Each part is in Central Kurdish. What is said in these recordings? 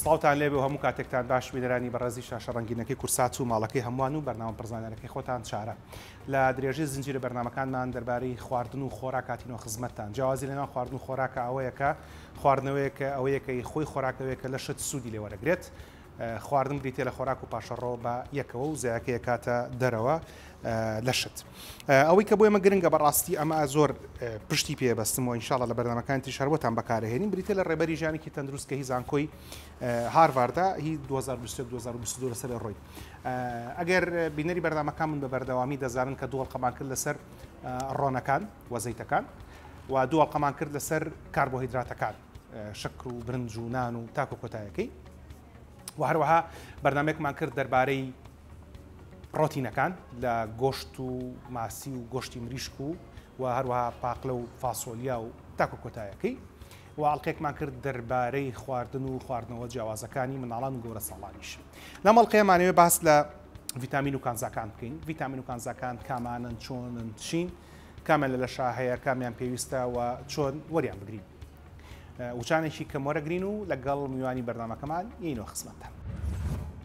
سڵاوتان لێبێ و هەموو کاتێکتان باش بینەرانی بەڕێزی شاشە ڕەنگینەکەی کورسات و ماڵەکەی هەمووان و بەرنامە پرزانەرەکەی خۆتان چارە لە درێژەی زنجیرە بەرنامەکانمان دەربارەی خواردن و خۆراک هاتینەوە خزمەتتان جیاوازی لەناو خواردن و خۆراکە ئەوەیەکە خواردنەوەیەکە ئەوەیەکەی خۆی خۆراکەوەیەکە لە شت سوودی لێوەرەگرێت خواردن بریتێ لە خۆراک و پاشەڕۆ بە یەکەوە و زیاکەیە کاتە دەرەوە لە شت ئەوەی کە بۆ ئێمە گرنگە بەڕاستی ئەمە زۆر پشتی پێبەستم و ئینشاڵە لە بەرنامەکانی شاربۆتان بەکارهێنین بریتێ لە ڕێبەری ژیانێکی تەندروست کە هی زانکۆی هارڤاردا هی 2022 لەسەر ڕۆی ئەگەر بینەری بەردامەکان من بە بەردەوامی دەزانن کە دووەڵقەمان کرد لەسەر ڕۆنەکان وەزەیتەکان و دووەڵقەمان کرد لەسەر کاربۆهیدراتەکان شەکر و برنج و نان و تاکو کۆتایەکەی و هەروەها بەرنامێکمان کرد دەربارەی پرۆتینەکان لە گۆشت و ماسی و گۆشتی مریشک و هەروەها پاقلە و فاسۆلیا و تاکو کۆتایەکەی و ئەڵلقەیەکمان کرد دەربارەی خواردن و خواردنەوە جیاوازەکانی مناڵان و گەورە ساڵانیش لەم ئەڵلقەیەمانەوێ باس لە ڤیتامین و کانزاکان بکەین ڤیتامین و کانزاکان کامانن چۆنن چین کامیان لە لەشا هەیە کامیان پێویستە و چۆن وەریان بگرین وچانێکی کەم وەرەگرین و لەگەڵ میوانی بەرنامەکەمان یینەوە خزمەتتان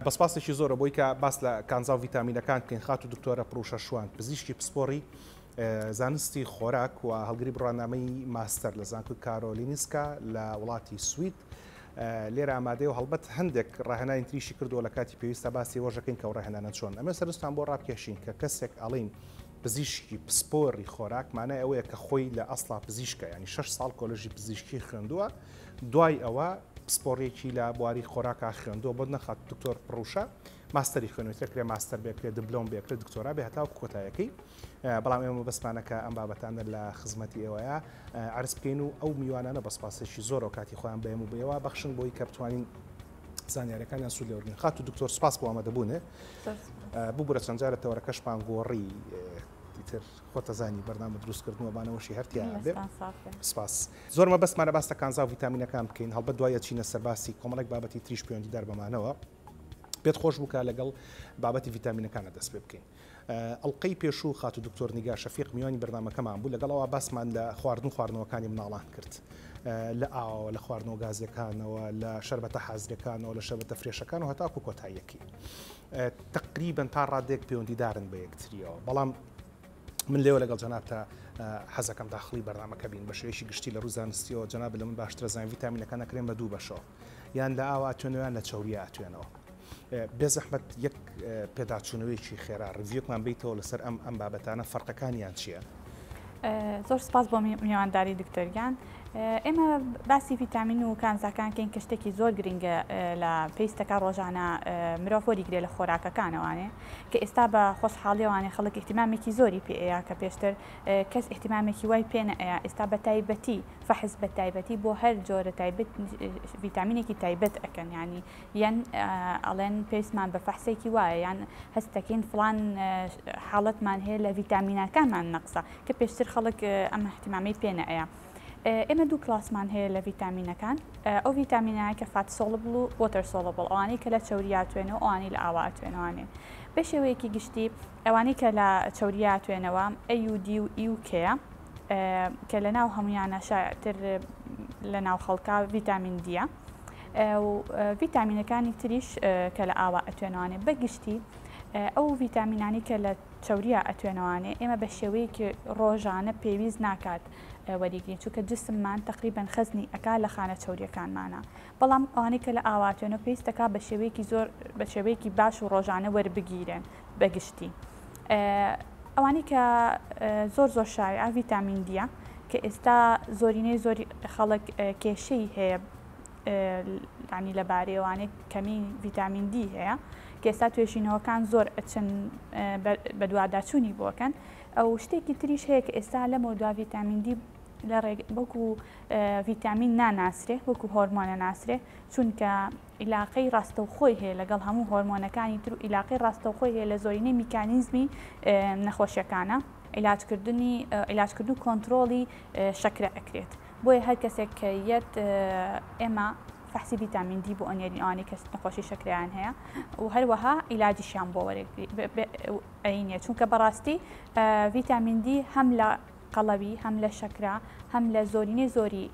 بەسپاسێکی زۆرە بۆی کە باس لە کانزا و ڤیتامینەکان بکەین خات و دکتۆرە پڕوشە شوان پزیشکی پسپۆڕی زانستی خۆراک و هەڵگری بڕوانامەی ماستەر لە زانکۆی کارۆلینسکا لە وڵاتی سوید لێرە ئامادەی و هەڵبەت هەندێک ڕاهێنانی تریشی کردووە لە کاتی پێویستە باسی وەژەکەین کە ڕاهێنانە چۆن ئەمە سەرستان بۆ ڕابکێشین کە کەسێک ئەڵین پزیشکی پسپۆڕی خۆراک مانای ئەوەیە کە خۆی لە ئەسڵا پزیشکە ینی 6 ساڵ کۆلژی پزیشکی خوێندووە دوای ئەوە پسپۆڕێکی لە بواری خۆراکە خوێندووە بۆ نەخات دکتۆر پڕوشە ماستەری خوێنوێتەکرێ ماستەر بێکرێت دبلۆم بێکرێت دکتۆرا بێ هەتا کۆتایەکەی بەڵام ئێمە بەسمانەکە ئەم بابەتانە لە خزمەتی ئێوەیە عرض بکەین و ئەو میوانانە بەسپاسێکی زۆر و کاتی خۆیان بێم و بێەوە بەخشن بۆی کە بتوانین زانیاریەکانیان سوود لێوەرگین خات و دکتۆر سپاس بۆ ئامادەبوونێ بوو بورە چەند جارە تەوەرەکەشمان گۆڕی تر خۆتە زانی بەرنامە دروستکردنەوە بانەوەشی هەرتیان بێ سپاس زۆرمە بەسمانە باستە کانزا و ڤیتامینەکان بکەین هەڵبەت دوایە چینە سەرباسی کۆمەڵێک بابەتی تریش پەیوەندیدار بەمانەوە پێت خۆش بووکە لەگەڵ بابەتی ڤیتامینەکانە دەست پێ بکەین ئەڵلقەی پێشوو خات و دکتۆر نیگار شەفیق میوانی بەرنامەکەمان بوو لەگەڵەوە باسمان لە خواردن و خواردنەوەکانی مناڵان کرد لە ئاوە لە خواردنەوە گازیەکانەوە لە شەربەتە حازرەکانەوە لە شەربەتە فرێشەکان و هەتاکو کۆتاییەکی تقریباً تا ڕادێک پەیوەندیدارن بە یەکتریەوە بەڵام من لێوە لەگەڵ جەنابتە حەزەکەم داخلی بەرنامەکە بین بە شێوەیەکی گشتی لە ڕووزانستیەوە جەناب لە من باشترە زانین ڤیتامینەکان ئەکرێن بە دوو بەشەوە یان لە ئاوا ئەتوێنەوە لە چاوریە ئەتوێنەوە بێزەحمەت یەک پێداچوونەوەیکی خێرا ڕڤیوکمان بیتەوە لەسەر ئەم بابەتانە فەرقەکانیان چییە؟ زۆر سپاس بۆ میوانداری دکتۆریان ئێمە باسی ڤیتامین و کانزاکانکەین کە شتێکی زۆر گرنگە لە پێویستەکە ڕۆژانە مرۆڤ وەریگرێت لە خۆراکەکانەوانێ کە ئێستا بە خۆشحاڵیەوانێ خەڵک احتیمامێکی زۆری پێەیە کە پێشتر کەس احتیمامێکی وای پێنە ئەیە ئێستا بە تایبەتی فەحز بە تایبەتی بۆ هەر جۆرە تایبەت ڤیتامینێکی تایبەت ئەکەن ینی یان ئەڵێن پێویستمان بە فەحسێکی وایە یان هەستەکەین فڵان حاڵەتمان هەیە لە ڤیتامینەکانمان نەقسە کە پێشتر خەڵک ئەمە احتیمامی پێنە ئەیە ئێمە دوو کلاسمان هەیە لە ڤیتامینەکان ئەو ڤیتامینە کە فات سۆڵبل و وۆتەر سۆڵبل ئەوانەی کە لە چاوریاتوێنەوە ئەوانەی لە ئاوا ئەتوێنەوانێ بە شێوەیەکی گشتی ئەوانەی کە لە چاوریاتوێنەوە ئەUD و UK کە لە ناو هەمویانە شایعتر لە ناو خەڵکا ڤیتامین دیە و ڤیتامینەکانی تریش کە لە ئاوا ئەتوێنەوانێ بەگشتی ئەو ڤیتامینانی کە لە چاوریە ئەتوێنەوانێ ئێمە بە شێوەیەکی ڕۆژانە پێویست ناکات وەریگرین چونکە جسممان تقریبان خەزنی ئەکا لە خانە چاوریەکانمانە بەڵام ئەوانەی کە لە ئاواتوێنە پێویستەکە بە شێوەیەکی زۆر بە شێوەیەکی باش و ڕۆژانە وەربگیرن بەگشتی ئەوانەی کە زۆر شایع ڤیتامین دیە کە ئێستا زۆرینەی زۆری خەڵک کێشەی هەیە ینی لەبارەیەوانەی کەمی ڤیتامین دی هەیە کە ئێستا توێژینەوەکان زۆر ئەچن بە دوواداچوونی بۆکەن ئەو شتێکی تریش هەیە کە ئێستا لەمە دوا ڤیتامین دی لە وەکو ڤیتامین ناناسرێ وەکو هۆرمۆنە ناسرێ چونکە عیلاقەی ڕاستەوخۆی هەیە لەگەڵ هەموو هۆرمۆنەکانی تر و عیلاقەی ڕاستەوخۆی هەیە لە زۆرینەی میکانیزمی نەخۆشیەکانە عیلاجکردن و کۆنتترۆڵی شەکرە ئەکرێت بۆیە هەر کەسێک کە یەت ئێمە فەحسی ڤیتامین دی بۆ ئەنێریوانی کەس نەخۆشی شەکریان هەیە و هەروەها عیلاجیشیان بۆ ئەینێ چونکە بەڕاستی ڤیتامین دی هەم لە قەڵەوی هەم لە شەکرا هەم لە زۆرینەی زۆری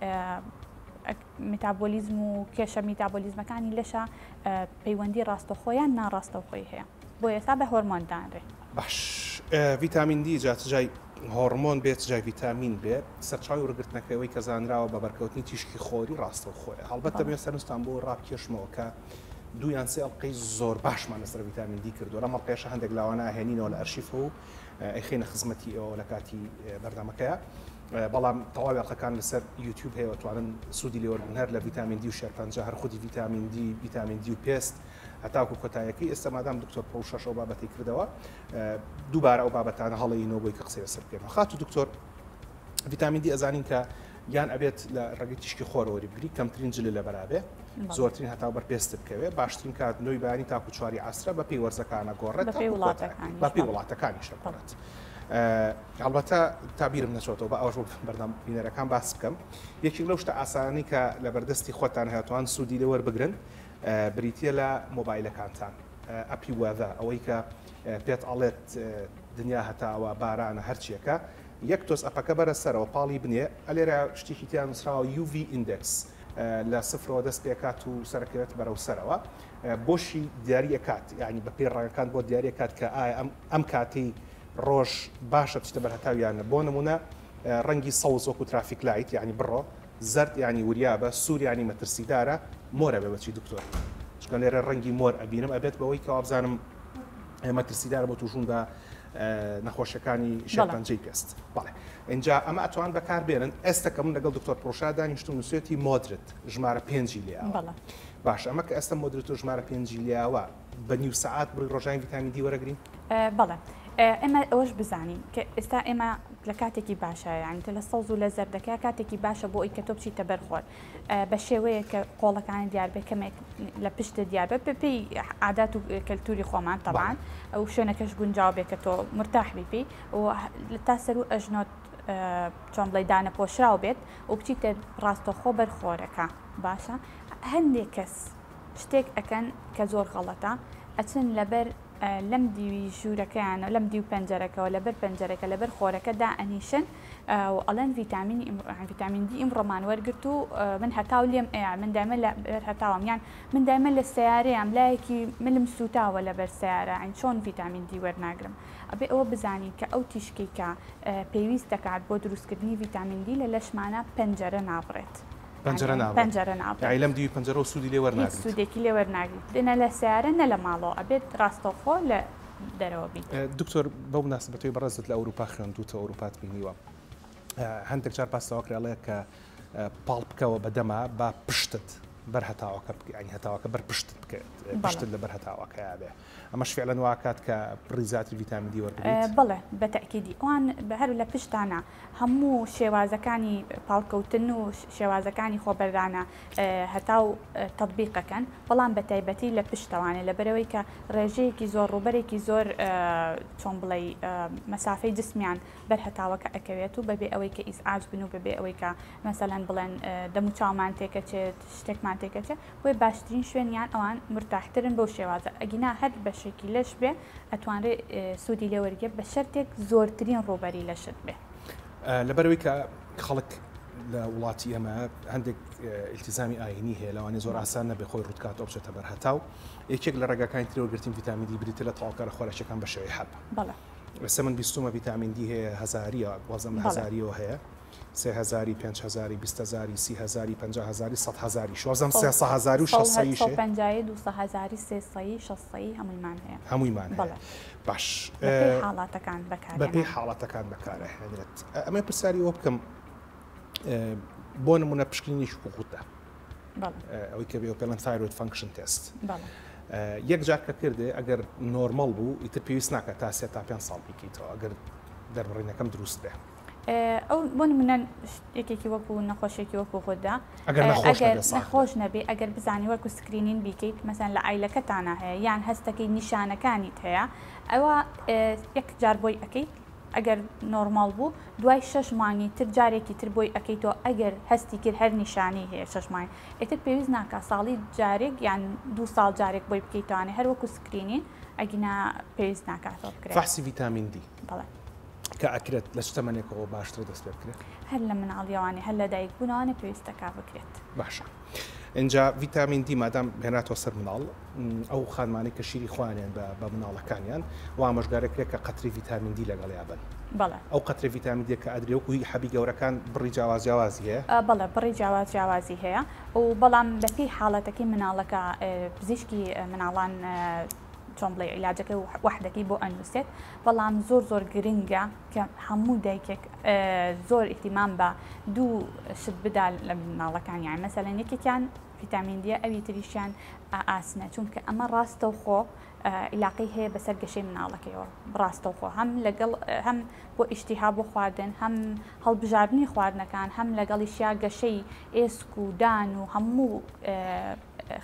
میتابۆلیزم و کێشە میتابۆلیزمەکانی لەشە پەیوەندی ڕاستەوخۆیان ناڕاستەوخۆی هەیە بۆ ئێستا بە هۆرمۆندانرێ. باش ڤیتامین دی جای هۆرمۆن بێت جای ڤیتامین بێت سەرچاوی وەرگرتنەکەەوەی کە زانراوە بە بەرکەوتنی تیشکی خۆری ڕاستەوخۆیە. هەڵبەتە مێستانستان بۆ ڕابکێشمەوە کە دویان سێ ئەڵلقەی زۆر باشمان لەسەر ڤیتامین دی کردو لە مەڵقێشە هەندێک لاوانە هێنینەوە لە ئەرشیفە و ئەیخێنە خزمەتی ئەوە لە کاتی بەردەمەکەیە. بەڵام تەواوی ئەڵلقەکان لەسەر یوتیوب هەیە توانن سوودی لێوەربن هەر لە ڤیتامین دی و شێرپەنجە هەر خودی ڤیتامین دی و پێست هەتاکو کۆتایەکەی ئێستا مادام دکتۆر پڕوشەش ئەو بابەتی کردەوە دووبارە ئەو بابەتانە هەڵەینەوە بۆی کە قسەی لەسەر بکەینەوە. خاتو دکتۆر ڤیتامین دی ئەزانین کە یان ئەبێت لە ڕێگەی تیشکی خۆرەوەری بگری کەمترین جلە لە بەرابێ زۆرترین هەتا بەرپێست بکەوێت باشترین کاتنەوەی بەیانی تاکو چواری عەسرە بە پێی وەرزەکانە گۆڕێت بە پێی وڵاتەکانیش گۆڕێت. هەڵبەتە تابیرم نەچۆتەوە بە ئەوش بەردەم بینەرەکان باس بکەم. یەکی لەو شتە ئاسانی کە لە بەردەستی خۆتان هاتوان سوودی لێ وەربگرن بریتە لە مۆبایلەکانتان ئەپی وەذە ئەوەی کە پێت ئەڵێت دنیا هەتاوە بارانە هەرچیەکە یەک تۆز ئەپەکە بەرە سەرەوە پاڵی بنێ ئەلێرە شتێکی تیان نووسراوە UV ئیندکس لە سفرەوە دەست پێکات و سەرکەوێت بەرەو سەرەوە بۆشی دیاریەکات یعنی بە پێی ڕێگەکان بۆ دیاریەکات کە ئایا ئەم کاتی ڕۆژ باشە تشتە بەرهەتاویانە بۆ نمونە ڕەنگی سەوز وەکو ترافیک لایت یعنی بڕۆ زرد ینی وریابە سوور ینی مەترسیدارە مۆرە بێ بەچی دکتۆر چکە لێرە ڕەنگی مۆر ئەبینم ئەبێت بەوەی کە وابزانم مەترسیدارە بۆ تووشون بە نەخۆشیەکانی شێرپەنجەی پێست. بەڵێ اینجا ئەمە ئەتوان بەکاربێنن ئێستا کە من لەگەڵ دکتۆر پڕۆشا دانیشتم نووسێتی مۆدرت ژمارە 5 لیاوە. باش ئەمە کە ئێستا مۆدرت و ژمارە 5 لیاوە بە نیو سەعات بڕی ڕۆژانی ڤیتامین دی وەرەگرین؟ بەڵێ ئێمە ئەوەش بزانین کە ئێستا ئێمە لە کاتێکی باشە یعنی لە سەوز و لە زەردەکە کاتێکی باشە بۆ ئەوی کە تۆ بچیتە بەرخۆر بە شێوەیە کە قۆڵەکانی دیار بێ کەمێک لە پشتە دیار بێ پێی عادات و کەلتوری خۆمان تەبان ئەو شوێنەکەش گونجاو بێ کە تۆ مرتاح بیپی و تا سەر و ئەژنۆت چۆن بڵێ دانە پۆشراو بێت و بچیتە ڕاستەخۆ بەرخۆرەکە باشە. هەندێک کەس شتێک ئەکەن کە زۆر غەڵەتە ئەچن لەبەر لەم دیوی ژوورەکەیانە لەم دی و پەنجەرەکەەوە لەبەر پەنجەرەکە لەبەر خۆرەکەدا ئەنیشن و ئەڵەن ڤیتامین دی ئیمڕۆمان وەرگرت و من هەتاو لێم من دایمە لە هەتاوم یان من دایمە لە سیارەیەم لایەکی ملم سوتاوە لەبەر سیارە ئەین چۆن ڤیتامین دی وەرناگرم. ئەبێ ئەوە بزانین کە ئەو تیشکەی کە پێویست دەکات بۆ دروستکردنی ڤیتامین دی لە لەشمانە پەنجەرە نابڕێت. پەنجەرە نابڕێت لەم دیوی پەنجەرە و سوودی لێ وەرناگریت سوودێکی لێ وەرناگریت نە لە سیارە نە لە ماڵەوە ئەبێت ڕاستەوخۆ لە دەرەوە بیت. دکتۆر بەو مناسبەتەوەی بەڕێزت لە ئەوروپا خوێندووتە ئەوروپات بینیوە هەندێک جار پاسەوەکرێڵەیە کە پاڵ بکەوە بەدەما با پشتت بەر هەتاوەکە بکەین هەتاوەکە بەر پشتت بکەیت پشتت لەبەر هەتاوەکەیا بێ ئەمەش فعلەن واکات کە پڕیزاتی ڤیتامین دی وەرگریت؟ بەڵێ بەتەکیدی ئەوان هەر لە پشتانە هەموو شێوازەکانی پاڵکەوتن و شێوازەکانی خۆبەردانە هەتاو تەطبیقەکەن بەڵام بە تایبەتی لە پشتەوانێ لەبەرەوەی کە ڕێژەیەکی زۆر ڕوبەرێکی زۆر چۆن بڵێ مەسافەی جسمیان بەر هەتاوەکە ئەکەوێت و بەبێ ئەوەی کە ئیسعاج بن و بەبێ ئەوەی کە مەسەلەن بڵێن دەم و چاومان تێکەچێت شتێکمان تێکەچێت بۆی باشترین شوێنیان ئەوان مرتاحترن بەو شێوازە ئەگینا هەر بەشێکی لەش بێ ئەتوانرێت سوودی لێوەرگێ بە شەرتێک زۆرترین ڕوبەری لەشت بێ. لەبەرەوەی کە خەڵک لە وڵاتی ئەمە هەندێک ئیلتیزامی ئاینی هەیە لەوانێ زۆر ئاسان نەبێ خۆی ڕوودکات ئەو بچێتە بەر هەتاو یەکێک لە ڕێگاکانی ترەوەگرتن ڤیتامین دی بریتە لە تاڵکە لە خۆراکیەکان بە شێوەی حەب. ئێستا من بیستمە ڤیتامین دی هەیە هەزاریە وازم هەزاریەوە هەیە 3000 5000 20000 30000 50000 100000 شوازم 300000 و 600 200,000 300 600 هەموویمان هەیە هەموویمان هەیە. باش حاڵاتەکان بەکار بەپێی حاڵاتەکان بەکارهێنرێت. ئەمە پرسیاری ئەوە بکەم بۆ نمونە پشکنینیش قوتە ئەوەی کە بێ پێڵەن تایرۆید فانکشن تست یەک جار کە کردێ ئەگەر نۆرمەڵ بوو ئیتر پێویست ناکات تا 3 تا 5 ساڵ بکەیتەوە ئەگەر دەربڕینەکەم دروست بێ. ئەو بۆ منە یەکێکی وەکو نەخۆشێکی وەکو خۆدا ئەگەر نەخۆش نەبێ ئەگەر بزانی وەکو سکرینین بیکەیت مەسەن لە ئایلەکەتانە هەیە یان هەستەکەی نیشانەکانیت هەیە ئەوە یەک جار بۆی ئەەکەیت ئەگەر نۆرمال بوو دوای 6 مانگی تر جارێکی تر بۆی ئەەکەیتەوە ئەگەر هەستی کرد هەر نیشانی هەیە 6 مانگ ئێتر پێویست ناکە ساڵی جارێک یان 2 ساڵ جارێک بۆی بکەیتوانێ هەر وەکو سکرینین ئەگینا پێویست ناکاتەوە بکرێت. فحسی ڤیتامین دی کە ئەکرێت لە شتەمەنێکەوە باشتر دەست پێ بکرێت هەر لە مناڵیەوانی هەر لە دایکبوونەوەی پێویستەکە بکرێت. باشە. اینجا ڤیتامین دی مادام هێناتەوە سەر مناڵ ئەو خانمانی کە شیری خوانیان بە مناڵەکانیان و ئامۆژگارێکرێت کە قەتری ڤیتامین دی لەگەڵ یابن. بەڵێ ئەو قەتری ڤیتامین دی کە ئەدرێوەکوی حەبی گەورەکان بڕی جیاوازی هەیە؟ بەڵێ بڕی جیاوازی هەیە و بەڵام بەپی حاڵەتەکەی مناڵەکە پزیشکی مناڵان چۆن بڵێ عیلاجەکە وحدەکەی بۆ ئەنووسێت بەڵام زۆر گرنگە کە هەموو دایکێک زۆر ئیحتیمام بە دوو شت بدا لە مناڵەکان یان مەسەلەن یەکێکیان ڤیتامین دی ئەوی تریشیان ئاسنە چونکە ئەمە ڕاستەوخۆ عیلاقی هەیە بەسەر گەشەی مناڵەکەیەوە ڕاستەوخۆ هەم لەگەڵ هەم بۆ ئیشتیها بۆ خواردن هەم هەڵبژاردننی خواردنەکان هەم لەگەڵیشیا گەشەی ئێسک و دان و هەموو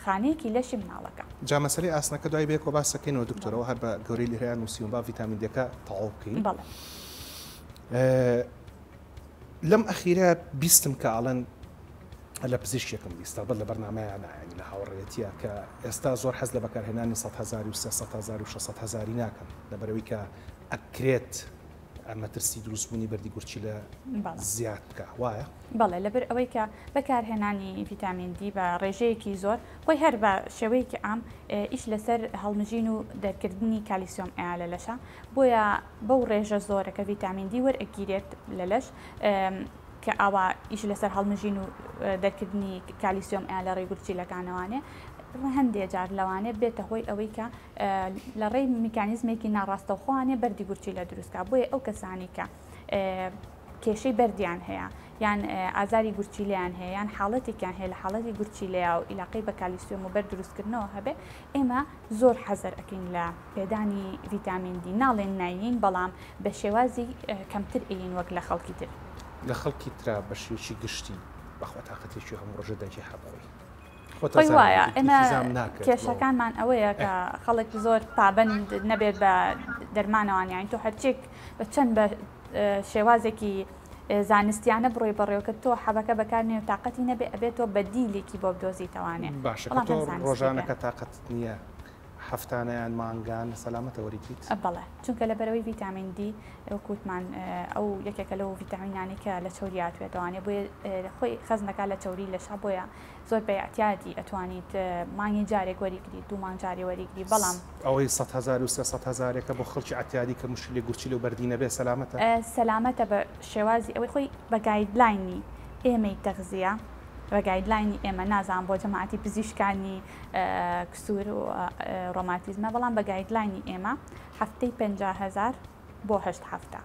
خانەیەکی لەشی مناڵەکە. جا مەسەلەی ئاسنەکە دوای بێکەوە باسەکەینەوە دکتۆرەوە هەر بە گەورەی لێرەیان نووسیون با ڤیتامین دیەکە تەواو بکەین. بەڵێ لەم ئەخیرە بیستم کە ئاڵەن لە پزیشکێکم بیستە بەر لە بەرنامەیە نایانی لە هاوڕێتیە کە ئێستا زۆر حەز لە بەکارهێنانی 100,000 و 300,000 و 600,000 ناکەن لەبەرەوەی کە ئەکرێت ئەمە ترسی دروستبوونی بەردی گورچی لە زیاد بکە وایە؟ بەڵێ لەبەر ئەوەی کە بەکارهێنانی ڤیتامین دی بە ڕێژەیەکی زۆر خۆی هەر بە شێوەیەکی ئام ئیش لەسەر هەڵمژین و دەرکردنی کالیسیۆم ئا لە لەشە بۆیە بەو ڕێژە زۆرە کە ڤیتامین دی وەرئەگیرێت لە لەش کە ئاوا ئیش لەسەر هەڵمژین و دەرکردنی کالیسیۆم ئا لە ڕێگورچیلەکانەوانێ هەندێک جار لەوانێ بێتە هۆی ئەوەی کە لە ڕێی میکانیزمێکی ناڕاستەوخۆوانێ بەردی گورچی لە دروستکە بۆیە ئەو کەسانی کە کێشەی بەردیان هەیە یان ئازاری گورچیلیان هەیە یان حاڵەتێکیان هەیە لە حاڵەتی گورچیلەیە و عیلاقەی بە کالیسیۆم و بەر دروستکردنەوە هەبێ ئێمە زۆر حەزەر ئەکەین لە پێدانی ڤیتامین دی ناڵێن ناین بەڵام بە شێوازی کەمتر ئەین وەک لە خەڵکی تر. لە خەڵکی ترا بەشێکی گشتی بەخوا تااقەتێکی هەموو ڕۆژە دایکی حەبخۆی. خۆی وایە ئێمە کێشەکانمان ئەوەیە کە خەڵک زۆر پابند نەبێت بە دەرمانەوانیان تۆ هەرچێک بە چەند بە شێوازێکی زانستیانە بڕۆی بەڕێوەکە تۆ حەبەکە بەکارنێ و تااقەتی نەبێ ئەبێتەوە بە دیلێکی بۆ بدۆزیتەوانێ باشە تۆ ڕۆژانەکە تااقەت نییە هەفتانەیان مانگان سەلامەتە وەریگیت بەڵێ چونکە لەبەرەوەی ڤیتامین دی وەکوتمان ئەو یەکێکە لەو ڤیتامینانی کە لە چۆری هاتوێتەوانێ بۆیە خۆی خەزنەکە لە چۆری لەشا بۆیە زۆر بە ئەتیادی ئەتوانیت مانگی جارێک وەریگری دوو مانگ جارێ وەریگری بەڵام ئەوەی 100,000 و 300,000ێکە بۆ خەڵکی ئەتیادی کە مشکلی گورچی و بەردینە بێ سەلامەتە سەلامەتە بە شێوازی ئەوەی خۆی بە گایدلاینی ئێمەی تەغزیە بە گایدلاینی ئێمە نازان بۆ جەماعەتی پزیشکانی کسور و ڕۆماتیزمە بەڵام بە گایدلاینی ئێمە هەفتەی 50,000 بۆ 8 هەفتە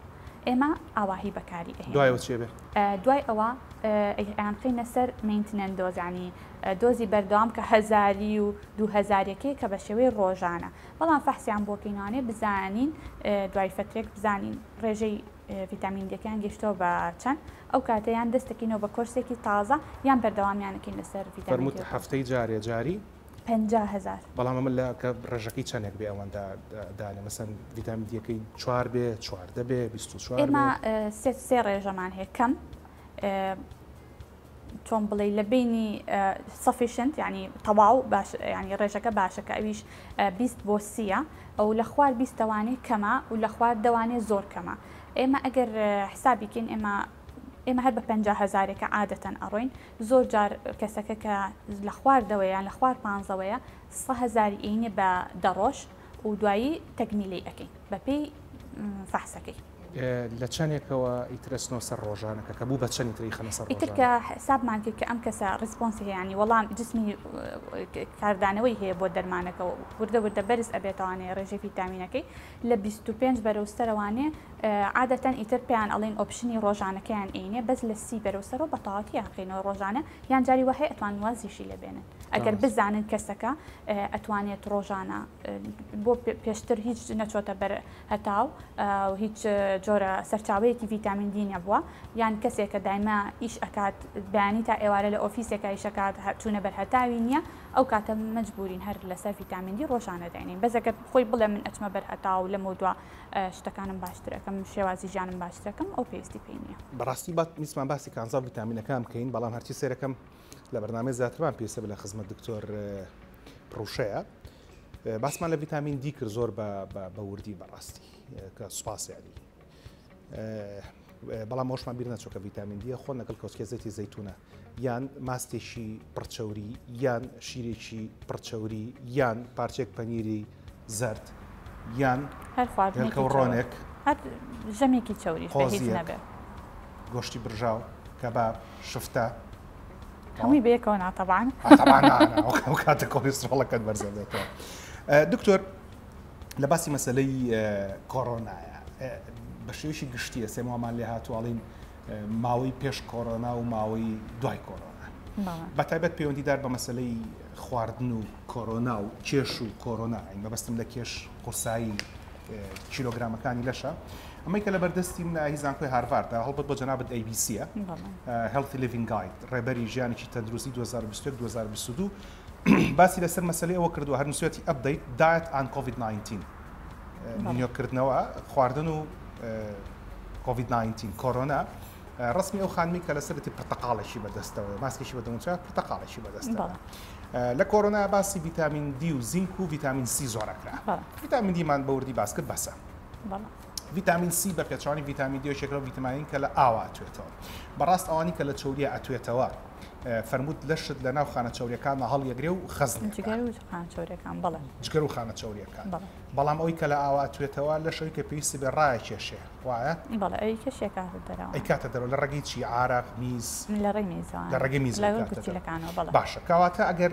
ئێمە ئاواهی بەکاری دوایەوە چێ بێ دوای ئەوە ئەیانقینە سەر مینتنەن دۆزانی دۆزی بەردەوام کە 1000 و 2000ەکەی کە بە شێوەی ڕۆژانە بەڵام فەحسیان بۆکەینانێ بزانین دوای فترێک بزانین ڕێژەی ڤیتامین دیەکان گەشتەوە بە چەند ئەو کاتەیان دەستەکەینەوە بە کۆرسێکی تازە یان بەردەوامیانەکەین لەسەر ڤیتامین هەفتەی جاری 50,000 بەڵام ئەمە لە کە ڕێژەکەی چەندێک بێ ئەوەندا دانێ مەسەن ڤیتامین دیەکەی 4 بێ 14 بێ 24 ئێمە سێ ڕێژەمان هەیە کەم چۆن بڵێ لە بینی سەفیشنت ینی تەواو باش ینی ڕێژەکە باشەکە ئەویش 20 بۆ 30 ئەو لە خوار 20وانەی کەمە و لە خوار دەوانێت زۆر کەمە ئێمە ئەگەر حسابیکەین ئێمە هەر بە 50,000ێکە عادەتەن ئەڕۆین زۆر جار کەسەکە کە لە خواردەوەیان لە خوار 15ەوەیە 100,000 ئینێ بە دەڕۆژ و دوایی تەکمیلی ئەەکەین بە پێی فەحسەکەی لە چەندێکەوە ئیترسنەوە سەر ڕۆژانەکە کە بوو بە چەندی تری خەنە سەر ئیترکە حسابمان کرد کە ئەم کەسە ڕسپۆنسی هەیەانی وەڵام جسمی کاردانەوەی هەیە بۆ دەرمانەکە وردە بەرز ئەبێتوانێ ڕێژەی ڤیتامینەکەی لە 25 بەرەوسەرەوانێ عادەتەن ئیتر پێیان ئەڵێن ئۆپشنی ڕۆژانەکەیان ئینێ بەس لە 30 بەرەوسەرەوە بەتەواتی یانقینەوە ڕۆژانە یان جاری وهەیە ئەتوان وازیشی لەبێنن ئەگەر بزانن کەسەکە ئەتوانێت ڕۆژانە بۆ پێشتر هیچ نەچۆتە بەر هەتاو و هیچ جۆرە سەرچاوەیەکی ڤیتامین دی نەبووە یان کەسێکە دایما ئیش ئەکات بەیانی تا ئێوارە لە ئۆفیسێکە ئیشەکات چوونە بەر هەتاوی نییە ئەو کاتە مەجبورین هەر لەسەر ڤیتامین دی ڕۆژانە داینین بەزەکە خۆی بڵێ من ئەچمە بەر هەتاو لەمە دووە شتەکانم باشترەکەم شێوازی ژیانم باشترەکەم ئەو پێویستی پێی نییە بەڕاستی میسمان باسی کانزا ڤیتامینەکان بکەین بەڵام هەرچی سێرەکەم لە بەرنامەی زیاترمان پێویستە لە خزمەت دکتۆر پڕوشەیە باسمان لە ڤیتامین دی کرد زۆر بە وردی بەڕاستی کە سوپاس یعنی بەڵام ئەوشمان بیر نەچووکە ڤیتامین دیە خۆ لەگەڵ کۆسکێزێتی زەیتونە یان ماستێکی پڕچەوری یان شیرێکی پڕچەوری یان پارچێک پەنیری زەرد یان هەرکەڕۆنێک هەر ژەمێکی چاوری نەبێت گۆشتی برژاو کەباب شفتە هەمووی بەیەکەوە ناتەبان ئەو کاتە کۆلێسترۆڵەکەت بەرزە بێتەوە. دکتۆر لە باسی مەسلەی کۆڕۆنایە بە شێوەیەکی گشتیە سێ مامان لێ هاتوواڵین ماوەی پێش کۆڕۆنا و ماوەی دوای کۆڕۆنا بەتایبەت پەیوەندیدار بە مەسلەی خواردن و کۆڕۆنا و کێش و کۆڕۆنا بەبەستم لە کێش قورسایی کیلۆگرامەکانی لەشە ئەمەی کە لە بەردەستی منە هیزانکۆی هارڤاردە هەڵبەت بۆ جەنابەت ABCە Healthy Living Guide ڕێبەری ژیانێکی تەندروستی 2021-2022 باسی لەسەر مەسلەی ئەوە کردووە هەر نووسێتی ئەپدەیت Diet and COVID-19 نوێکردنەوە خواردن و COVID-19 کۆڕۆنا ڕسمی ئەو خانمی کە لەسەرەتی پرتەقاڵێکی بەدەستەوە ماسکێکی بەدەموچات پرتەقاڵێکی بەدەستەوە لە کۆڕۆنا باسی ڤیتامین دی و زینک و ڤیتامین سی زۆرەکرا ڤیتامین دیمان بەوردی باس کرد بەسە ڤیتامین سی بە پێچوانی ڤیتامین دی و شێکەوە ڤیتامین کە لە ئاوا ئەتوێتەوە بەڕاست ئەوانی کە لە چەوریە ئەتوێتەوە فەرمووت لەشت لە ناو خانە چەوریەکانە هەڵیەگرێ و خەزن جگەر و خانە چەوریەکان بەڵام ئەوی کە لە ئاوا ئەتوێتەوە لە شەوی کە پێویستی بێ ڕایە کێشێ وایە ئەی کاتە دەرەوە لە ڕێگەی چی عارق میز لە ڕێگەی میز باشە کەواتە ئەگەر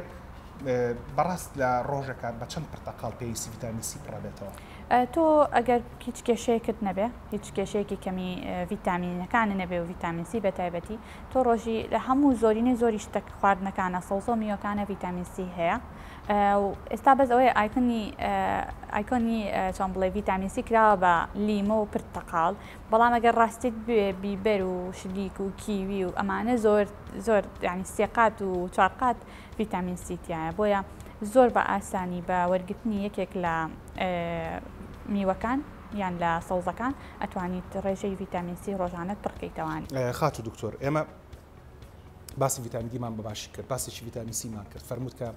بەڕاست لە ڕۆژێکە بە چەند پرتەقاڵ پێویستی ڤیتامین سی پڕەبێتەوە تۆ ئەگەر هیچ کێشەیەکت نەبێ هیچ کێشەیەکی کەمی ڤیتامینەکانی نەبێ و ڤیتامین سی بە تایبەتی تۆ ڕۆژی لە هەموو زۆرینەی زۆری شتە خواردنەکانە سەوزە میوەکانە ڤیتامین سی هەیە و ئێستا بەس ئەوەیە ئایکۆنی چۆن بڵێ ڤیتامین سی کراوە بە لیمە و پرتەقاڵ بەڵام ئەگەر ڕاستیت بێ بیبەر و شلیک و کیوی و ئەمانە زۆر ینی سێقات و چارقات ڤیتامین سی تایە بۆیە زۆر بە ئاسانی بە وەرگرتنی یەکێک لە میوەکان یان لە سەوزەکان ئەتوانیت ڕێژەی ڤیتامین سی ڕۆژانەت پڕکەیتەوە خات و دکتۆر ئێمە باسی ڤیتامین دیمان بەباشی کرد باسێکی ڤیتامین سیمان کرد فەرمووت کە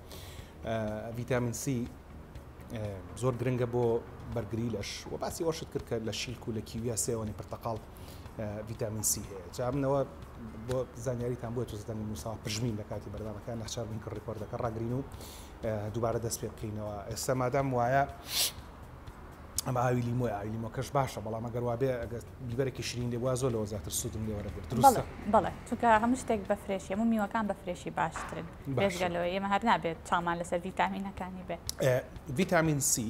ڤیتامین سی زۆر گرنگە بۆ بەرگری لەش و باسی ئەوشت کرد کە لە شیلک و لە کیویا سێوەنی پرتەقاڵ ڤیتامین سی هەیە جابنەوە بۆ زانیاریتان بۆ توزدانی موسا پژمین لە کاتی بەردامەکان نەخشار بین کە ڕێکۆردەکە ڕاگرین و دووبارە دەست پێ بکەینەوە ئێستا مادام وایە ئەمە ئاوی لیمۆی ئاوی لیمۆکەش باشە بەڵام ئەگەر وابێ ئەگەر بیبەرێکی شیرین لێ وازۆ لەوە زیاتر سوودم لێوەرەگرێت دروستە بەڵێ چونکە هەموو شتێک بە فرێشی هەموو میوەکان بە فرێشی باشترن بێژگەلەوە ئێمە هەر نابێت چامان لەسەر ڤیتامینەکانی بێت ڤیتامین سی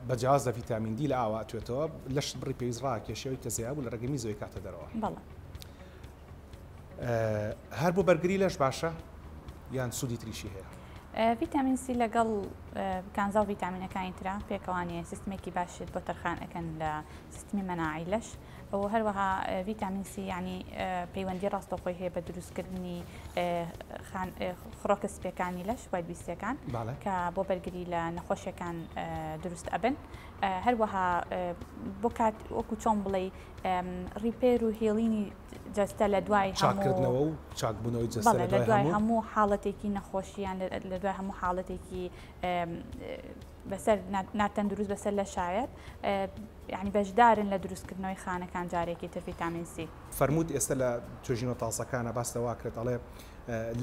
بەجیاواز لە ڤیتامین دی لە ئاوا ئەتوێتەوە لەشت بڕی پێویست ڕاکێشەوەی کە زیابوو لە ڕێگەی میزۆی کاتە دەرەوە بەڵێ هەر بۆ بەرگری لەش باشە یان سوودی تریشی هەیە ڤیتامین سی لەگەڵ کانزا و ڤیتامینەکانی ترا پێکەوانیە سیستمێکی باشێت بۆ تەرخان ئەەکەن لە سیستمی مەناعی لەش و هەروەها ڤیتامین سی ینی پەیوەندی ڕاستەخۆی هەیە بە دروستکردنی خڕۆکە سپیەکانی لەش وای بیستەکان کە بۆ بەرگری لە نەخۆشیەکان دروست ئەبن هەروەها بۆ کات وەکو چۆن بڵێ ریپێر و هێڵینی جەستە لە دوای چاکردنەوە و چاکبوونەوەی جەستە لە دوای هەموو حاڵەتێکی نەخۆشییان لە دوای هەموو حاڵەتێکی بەسەر ناتەندروست بەسەر لە شایەت یعنی بەشدارن لە دروستکردنەوەی خانەکان جارێکی تر ڤیتامین سی فەرمووت ئێستا لە توێژینەوە تاسەکانە باستەوا کرد ئەڵێ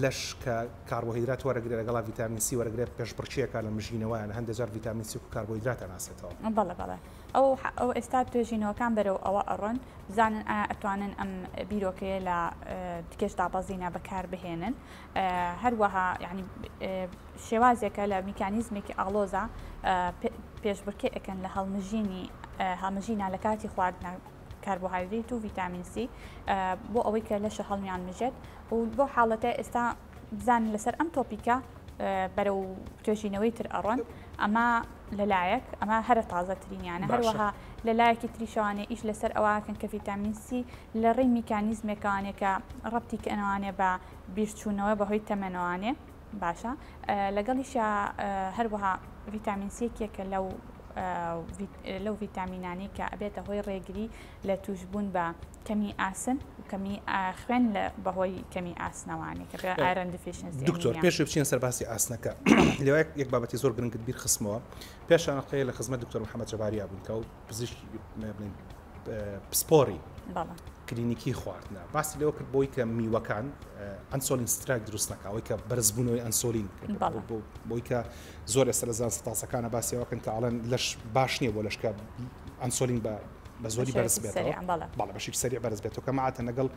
لەش کە کاربۆهیدرات وەرەگرێت لەگەڵا ڤیتامین سی وەرەگرێت پێشبڕکێکە لە مژینەوەیان هەندێک جار ڤیتامین سی و کاربۆهیدراتە ناسێتەوە بەڵێ ئەو ئێستا توێژینەوەکان بەرەو ئەوە ئەڕۆن بزانن ئەتوانن ئەم بیرۆکەیە لە تکێش دابەزینە بەکار بهێنن هەروەها ینی شێوازێکە لە میکانیزمێکی ئاڵۆزە پێشبڕکێ ئەەکەن لە هەڵمژینە لە کاتی خواردنە کاربۆهایدریت و ڤیتامین سی بۆ ئەوەی کە لەشە هەڵمیان مژێت و بۆ حاڵەتە ئێستا بزانن لەسەر ئەم تۆپیکە بەرەو توێژینەوەی تر ئەڕۆن ئەمە لەلایەک ئەمە هەرە تازەترینیانە هەروەها لەلایەکی تریشەوانێ ئیش لەسەر ئەوواکەن کە ڤیتامین سی لە ڕێی میکانیزمێکانێکە ڕەبتی کەنەوانێ بە بیرچوونەوە بەهۆی تەمەنەوانێ باشە لەگەڵیشە هەروەها ڤیتامین سیەکێکە لەو ڤیتامینانی کە ئەبێتە هۆی ڕێگری لە توشبوون بە کەمی ئاسن و کەمی خوێن لە بەهۆی کەمی ئاسنەوانی کە ئایرن دیفیشنسی دکتۆر پێش بچین سەر باسی ئاسنەکە لەوە یەک بابەتی زۆر گرنگت بیر خستمەوە پێشانەقەیە لە خزمەت دکتۆر محەممەد جەباریا بوون کە و پزیشکی بڵین پسپۆری کلینیکی خواردنە باسی لەوە کرد بۆی کە میوەکان ئەنسۆلین ستراک دروست نەکەوەی کە بەرزبوونەوەی ئەنسۆلین بۆی کە زۆر ئێستا لە زانستاسەکانە باسیەوەکەن کە ئاڵەن لەش باش نییە بۆ لەشکە ئەنسۆلین بە زۆری بەرز بێتەوە باڵە بەشێکی سەریع بەرز بێتەوە کە مەعاتە لەگەڵ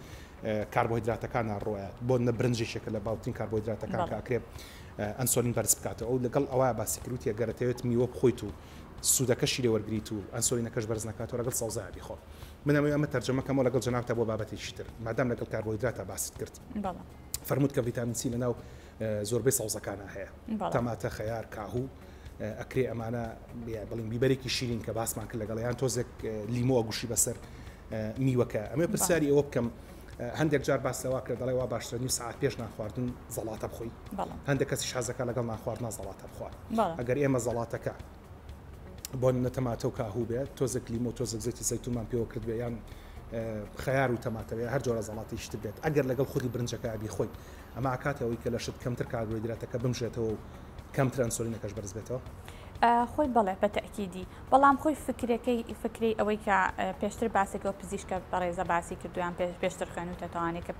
کاربۆهیدراتەکانە ڕۆیە بۆ نە برنجێکێکە لە باوترین کاربۆهیدراتەکان کە ئەکرێ ئەنسۆلین بەرز بکاتەوە ئەو لەگەڵ ئەوە باسی کروتیە گەرەتەوێت میوە بخۆیت و سوودەکەشی لێ وەرگریت و ئەنسۆلینەکەش بەرز نکاتەوە لەگەڵ سەوزای بیخۆ منەوەی ئەمە تەرجەمەکەمەوە لەگەڵ جەنابتە بۆ بابەتێکی تر مادام لەگەڵ کاربۆهیدراتە باست کرد فەرمووت کە ڤیتامین سی لەناو زۆربەی سەوزەکانە هەیە تەماتە خەیار کاهوو ئەکرێ ئەمانە بڵین بیبەرێکی شیرین کە باسمان کرد لەگەڵیان تۆزێک لیمۆ گوشی بەسەر میوەکە ئەمێ پرسیاری ئەوە بکەم هەندێک جار باسەوە کرد دەڵێ وا باشترە نی ساعت پێش ناخواردن زەڵاتە بخۆی هەندێک کەسی حەزەکە لەگەڵ ناخواردنا زەڵاتە بخوات ئەگەر ئێمە زەڵاتەکە بۆ نەتەماتە و کاهوو بێت تۆزێک لیمۆ تۆزێک زەیتی زەیتونمان پێوە کرد بێ یان خەیار و تەماتەوێ هەر جۆرە زەڵاتیش بێت ئەگەر لەگەڵ خودی برنجەکە ئەبی خۆی ئەمە ئاکاتەوەی کە لەشت کەمتر کاربۆهیدراتەکە بمژێتەوە و کەمتر ئەنسۆلینەکەش بەرز بێتەوە خۆی بەڵێ بە تەکیدی بەڵام خۆی فکری ئەوەی کە پێشتر باسێکەوە پزیشکە بەڕێزە باسی کردویان پێشتر خوێنوتەوانێت کە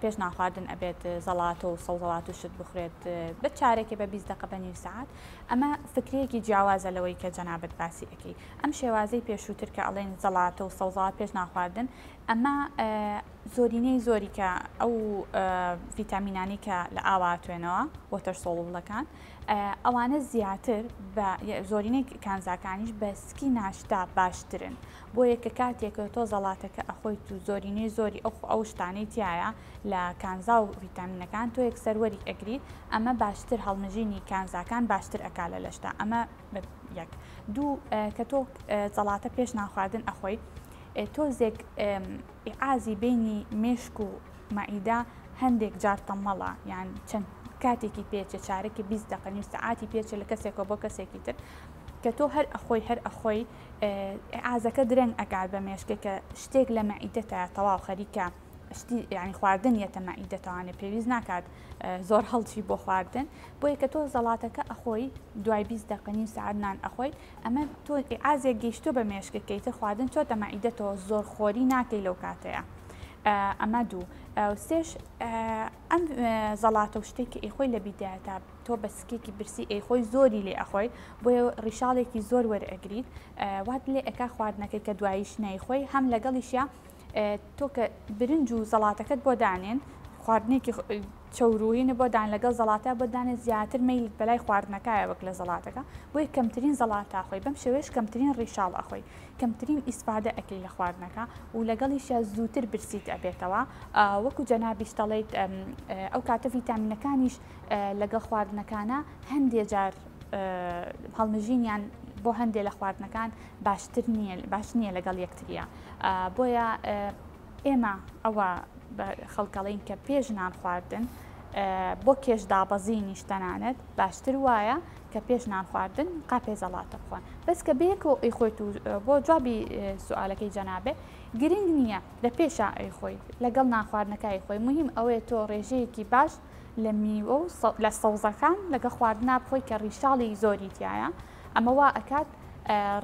پێش ناخواردن ئەبێت زەڵات و سەوزەڵات و شت بخورێت بە چارێکی بە 20 دقە بە نیم ساعت ئەمە فکرەیەکی جیاوازە لەوەی کە جەنابەت باسی ئەەکەی ئەم شێوازەی پێشووتر کە ئەڵێن زەڵاتە و سەوزەڵات پێش ناخواردن ئەمە زۆرینەی زۆری کە ئەو ڤیتامینانی کە لە ئاواتوێنەوە وەتەر سۆڵڵەکان ئەوانە زیاتر بە زۆرینەی کانزاکانیش بە سکی ناشتا باشترن بۆ یەکە کاتێکە تۆ زەڵاتەکە ئەخۆیت و زۆرینەی زۆری ئەو شتانەی تایە لە کانزا و ڤیتامینەکان تۆ یەک سەروەری ئەگریت ئەمە باشتر هەڵمژینی کانزاکان باشتر ئەکا لە لەشتا ئەمە یەک دوو کە تۆ زەڵاتە پێش ناخواردن ئەخۆی تۆزێک ئازی بینی مێشک و مەعیدا هەندێک جار تەمەڵە یان چەند کاتێکی پێچە چارێکی 20 دقە نیم ساعتی پێچە لە کەسێکەوە بۆ کەسێکی تر کە تۆ هەر ئەخۆی ئازەکە درەنگ ئەکات بە مێشکە کە شتێک لە مەعیدەتە تەواو خەریکە شتی یعنی خواردن یەتە مەعیدەتەوانێت پێویست ناکات زۆر هەڵچی بۆ خواردن بۆ یەکە تۆ زەڵاتەکە ئەخۆی دوای 20 دقە نیم ساعت نان ئەخۆی ئەمە تۆ ئازێک گەیشتۆ بە مێشکەکەیتە خواردن چۆتە مەعیدەتەوە زۆر خۆری ناکەی لەو کاتەیە ئەمە دوو سێش ئەم زەڵاتە و شتێکی ئەیخۆی لە بیدایەتە تۆ بە سکێکی برسی ئەیخۆی زۆری لێ ئەخۆی بۆیە ڕیشاڵێکی زۆر وەرئەگریت وات لێ ئەکا خواردنەکەی کە دواییش نایخۆی هەم لەگەڵیشە تۆ کە برنج و زەڵاتەکەت بۆ دانێن خواردنێکی چەوروهینە بۆ دان لەگەڵ زەڵاتە بۆ دانێت زیاتر مەیل بەلای خواردنەکایە وەک لە زەڵاتەکە بۆیە کەمترین زەڵاتە ئەخۆی بەم شێوەیەش کەمترین ڕیشاڵ ئەخۆی کەمترین ئیسفادە ئەکەی لە خواردنەکە و لەگەڵیشە زووتر برسیت ئەبێتەوە وەکو جەنابیش دەڵێیت ئەو کاتە ڤیتامینەکانیش لەگەڵ خواردنەکانە هەندێک جار هەڵمژینیان بۆ هەندێک لە خواردنەکان باش نییە لەگەڵ یەکتریە بۆیە ئێمە ئەوە خەڵکەڵین کە پێش نان خواردن بۆ کێش دابەزینیش تەنانەت باشتر وایە کە پێش نان خواردن قاپێ زەڵاتە بخۆن بەس کە بەیەکەوە ئەیخۆیت و بۆ جوابی سوالەکەی جەنابێ گرنگ نییە لە پێشە ئەیخۆی لەگەڵ ناخواردنەکەی خۆی مهم ئەوەیە تۆ ڕێژەیەکی باش لە میوە و لە سەوزەکان لەگە خواردنا بخۆی کە ڕیشاڵی زۆری تایە ئەمە وا ئەکات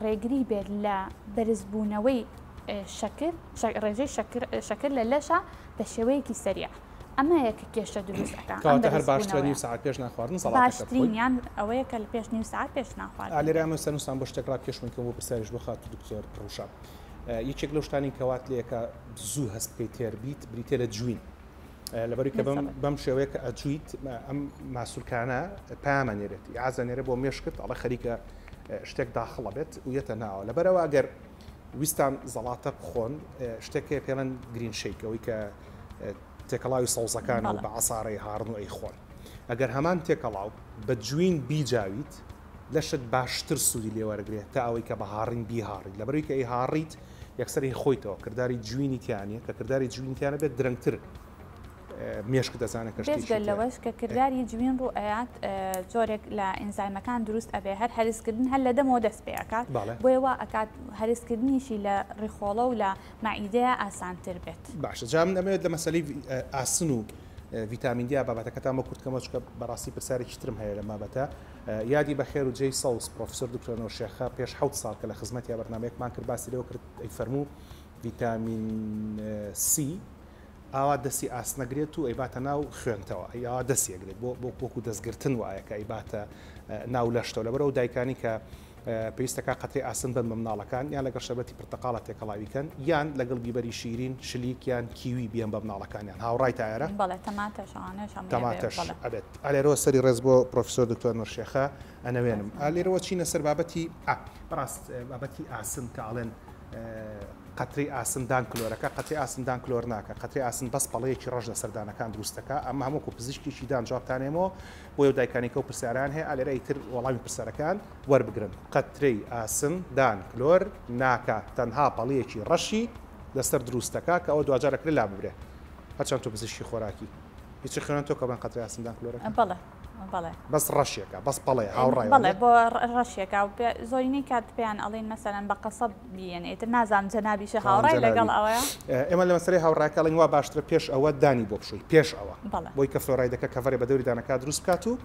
ڕێگری بێت لە بەرزبوونەوەی ڕێژەی شەکر لە لەشە بە شێوەیەکی سەریع ئەمە یەکە کێشە دروستەکە هەر باشترە نیم ساعت پێش ناخواردن باشترینیان ئەوەیە کە لە پێش نیم ساعت پێش ناخواردن لێرە ئەمە سەنووسان بۆ شتێکڕا پێشمن کە بۆ پرسیارش بۆ خات دکتۆر ڕوشاب یەکێک لەو شتانی کەوات لێکە زوو هەست بکەیت تێربیت بریتێ لە جوین لەبەری کە بەم شێوەیە کە ئەجویت ئەم ماسوولکانە پامەنێرێت ئازانێرە بۆ مێشکت ئەڵە خەریکە شتێک داخڵە بێت و یەتە ناوە لەبەرەوە ئەگەر ویستان زەڵاتە بخۆن شتێکی پێڵەن گرین شەیکەوەی کە تێکەڵاوی سەوزەکان و بە عەسارەی هاڕن و ئەیخۆن ئەگەر هەمان تێکەڵاو بە جوین بیجاویت لەشت باشتر سوودی لێوەرەگرێت تا ئەوەی کە بە هاڕین بیهاڕیت لەبەروی کە ئەی هاڕیت یەکسەری خۆیتەوە کردداری جوینی تیانە کە کردداری جوینتیانە بێت درەنگتر مێشک دەزانە کەشتێک لەوەش کە کردداری جوین ڕوو ئەیات جۆرێک لە ئینزایمەکان دروست ئەبێ هەر هەرسکردن هەر لە دەمەوە دەست پێکات بۆیەوە ئەکات هەرسکردنیشی لە ڕیخۆڵە و لە مەعیدەیە ئاسانتر بێت باشە جام دەمەوێت لە مەسەلەی ئاسن و ڤیتامین دی بابەتەکەتان بە کورتکەمە چکە بەڕاستی پرسیارێکی ترم هەیە لە مابەتە یادی بەخێر و جێی سەوز پرۆفسۆر دکتۆر نۆرشێخە پێش 7 ساڵ کە لە خزمەتی بەرنامەیەکمان کرد باسی لەوە کرد ئەی فەرموو ڤیتامین سی ئاوا دەستی ئاسنەگرێت و ئەیباتە ناو خوێنتەوە ئەیوا دەستیەگرێت بۆ بۆکو دەستگرتن وایە کە ئەیباتە ناو لەشتەوە لەبەرە و دایکانی کە پێویستەکە قەتری ئاسن بن بە مناڵەکان یان لەگەڵ شەبەتی پرتەقاڵە تێکەڵاویکەن یان لەگەڵ بیبەری شیرین شلیک یان کیوی بیان بە مناڵەکانیان هاوڕای تایارە تەماتەش ئەبێت ئالێرەوە سەری ڕێز بۆ پرۆفسۆر دکتۆر نۆرشێخە ئەنەوێنم ئالێرەوە چینە سەر بابەتی بەڕاست بابەتی ئاسن کە ئاڵێن قەتری ئاسندان کلۆرەکە قەتری ئاسندان کلۆر ناکە قەتری ئاسن بەس پەڵەیەکی ڕەش لە سەردانەکان دروستەکە ئەمە هەموو پزیشکیشی دان جوابتانێمەوە بۆ یو دایکانێکە و پرسیاران هەیە ئالێرە ئیتر وەڵامی پرسەرەکان وەربگرن قەتری ئاسندان کلۆر ناکە تەنها پەڵەیەکی ڕەشی لەسەر دروستەکە کە ئەوە دوجارەکرێ لا ببرێ هەرچەند تۆ پزیشکی خۆراکی هیچ خوێن تۆ کە بن قەتری ئاسندان کلۆرەکە بەس ڕەشێکە بەس پەڵێ هاوڕای بەڵێ بۆ ڕەشێکە و زۆرینەی کات پێیان ئەڵێن مەسەلەن بە قەسەب بیێنێتر نازانم جەنابیشە هاوڕای لەگەڵ ئەوەیە ئێمە لە مەسەرەی هاوڕاکەڵین وا باشترە پێش ئەوە دانی بۆ بشووی پێش ئەوە بۆی کە فلۆرایدەکە کەڤەرێ بە دەوری دانەکە دروست بکات و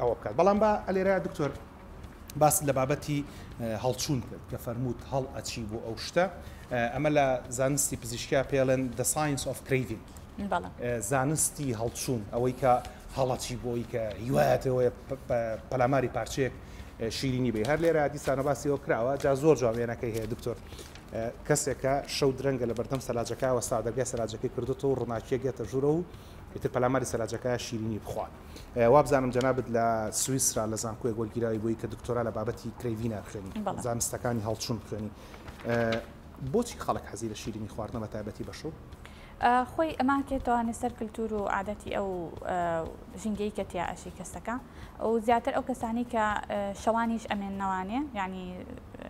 ئەوە بکات بەڵام بە ئەلێرە دکتۆر باس لە بابەتی هەڵچوون کرد کە فەرمووت هەڵ ئەچی بۆ ئەو شتە ئەمە لە زانستی پزیشکیا پێڵێن the science of craving زانستی هەڵچوون ئەوەی کە هەڵەچی بۆی کە هیوایەتەوە پەلاماری پارچەیەک شیرینی بێ هەر لێرە دیسانە باسیەوە کراوە جا زۆر جوامێنەکەی هەیە دکتۆر کەسێکە شەو درەنگە لە بەردەم سەلاجەکەەوە سادەگای سەلاجەکەی کردوەوە و ڕووناکیە گێتە ژوورە و ئیتر پەلاماری سەلاجەکە شیرینی بخوات وابزانم جەنابەت لە سویسرا لە زانکۆیەک وەرگیراوی بۆی کە دکتۆرا لە بابەتی کرێڤینە بخوێنی زانستەکانی هەڵچوون بخوێنی بۆچی خەڵک حەزی لە شیرینی خواردنە بە تایبەتی بەشەو خۆی ئەماکێتەوە سەر کللتور و عادەتی ئەو ژینگەی کە تیا ئەشی کەسەکە و زیاتر ئەو کەسانی کە شەوانیش ئەمێننەوانێ ینی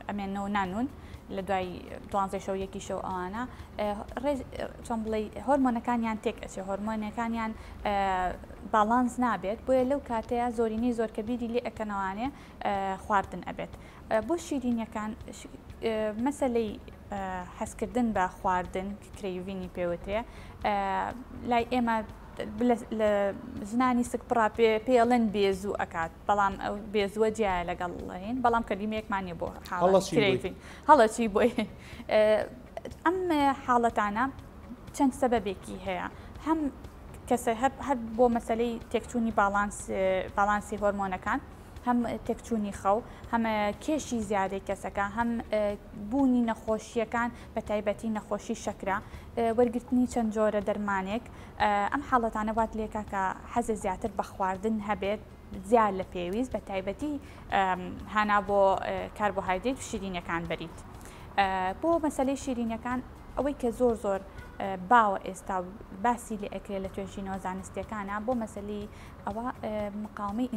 ئەمێنەوە نانون لە دوای دوانزەی شەو یەکی شەو ئەوانە چۆن بڵێ هۆرمۆنەکانیان تێک ئەچێ هۆرمۆنەکانیان باڵانس نابێت بۆیە لەو کاتەیە زۆرینەی زۆر کەبیری لێ ئەکەنەوانێ خواردن ئەبێت بۆ شیرینیەکان مەسەلەی حەزکردن بە خواردن کرێڤینی پێوتێ لای ئێمە لە ژنانی سکپڕا پێڵێن بێزوو ئەکات بەڵام ئەو بێزووە جیایە لەگەڵڵین بەڵام کەلیمەیەکمانە بۆ هەڵەچی بۆی ئەم حاڵەتانە چەند سەبەبێکی هەیە هەم کەسە هەر بۆ مەسلەی تێکچوونی باڵانسی هۆرمۆنەکان هەم تێکچوونی خەو هەمە کێشی زیادەی کەسەکە هەم بوونی نەخۆشیەکان بە تایبەتی نەخۆشی شەکرا وەرگرتنی چەند جۆرە دەرمانێک ئەم حاڵەتانە وات لێکا کە حەزە زیاتر بە خواردن هەبێت زیاد لە پێویست بە تایبەتی هانا بۆ کاربۆهایدرێت و شیرینەکان بەریت بۆ مەسەلەی شیرینەکان ئەوەی کە زۆر باوە ئێستا باسی لێ ئەکرێت لە توێژینەوە زانستیەکانە بۆ مەسەلی ئەوە مقاومەی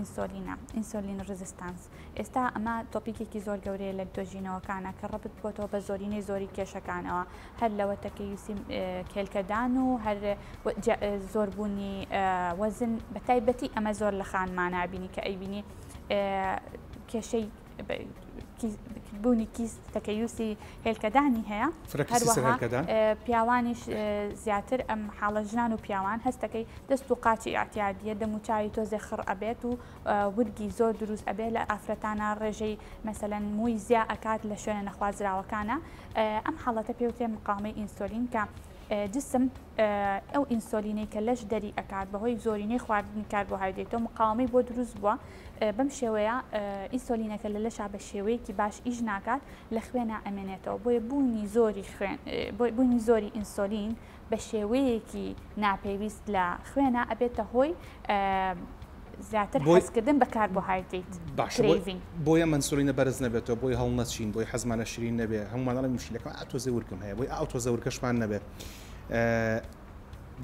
ئینسۆلین ڕزستانس ئێستا ئەمە تۆپیکێکی زۆر گەورەیە لە توێژینەوەکانە کە ڕەبت بۆتەوە بە زۆرینەی زۆری کێشەکانەوە هەر لەوە تەکەیوسی کێلکەدان و هەر زۆربوونی وەزن بە تایبەتی ئەمە زۆر لە خانمانە بینی کە ئەیبینی کێشەی بوونی کیست تەکەیوسی هێلکەدانی هەیە هەروەها پیاوانیش زیاتر ئەم حاڵە ژنان و پیاوان هەستەکەی دەست و قاچی ئاعتیادیە دەموچاوی تۆزێ خڕ ئەبێت و ورگی زۆر دروست ئەبێت لە ئافرەتانە ڕێژەی مەسەلەن مووی زیا ئەکات لە شوێنە نەخوازراوەکانە ئەم حاڵەتە پێوتێ مقاومەی ئینسۆلین کە جسم ئەو ئینسۆلینەی کە لەش دەری ئەکات بەهۆی زۆرینەی خواردنی کاربۆهایدرێتەوە مقاومەی بۆ دروست بووە بەم شێوەیە ئینسۆلینەکە لە لەشا بە شێوەیەکی باش ئیش ناکات لە خوێنە ئەمێنێتەوە بۆیە بوونی زۆری ئینسۆلین بە شێوەیەکی ناپێویست لە خوێنە ئەبێتە هۆی زیاتر حەزکردن بە کاربۆهایدرێت بۆیە ئینسۆلینە بەرز نەبێتەوە بۆی هەڵ نەچین بۆی حەزمانە شیرین نەبێ هەمومانەڵی مشکلەکە ئاتۆزە ورکم هەیە بۆی ئاتۆزە ورکەشمان نەبێت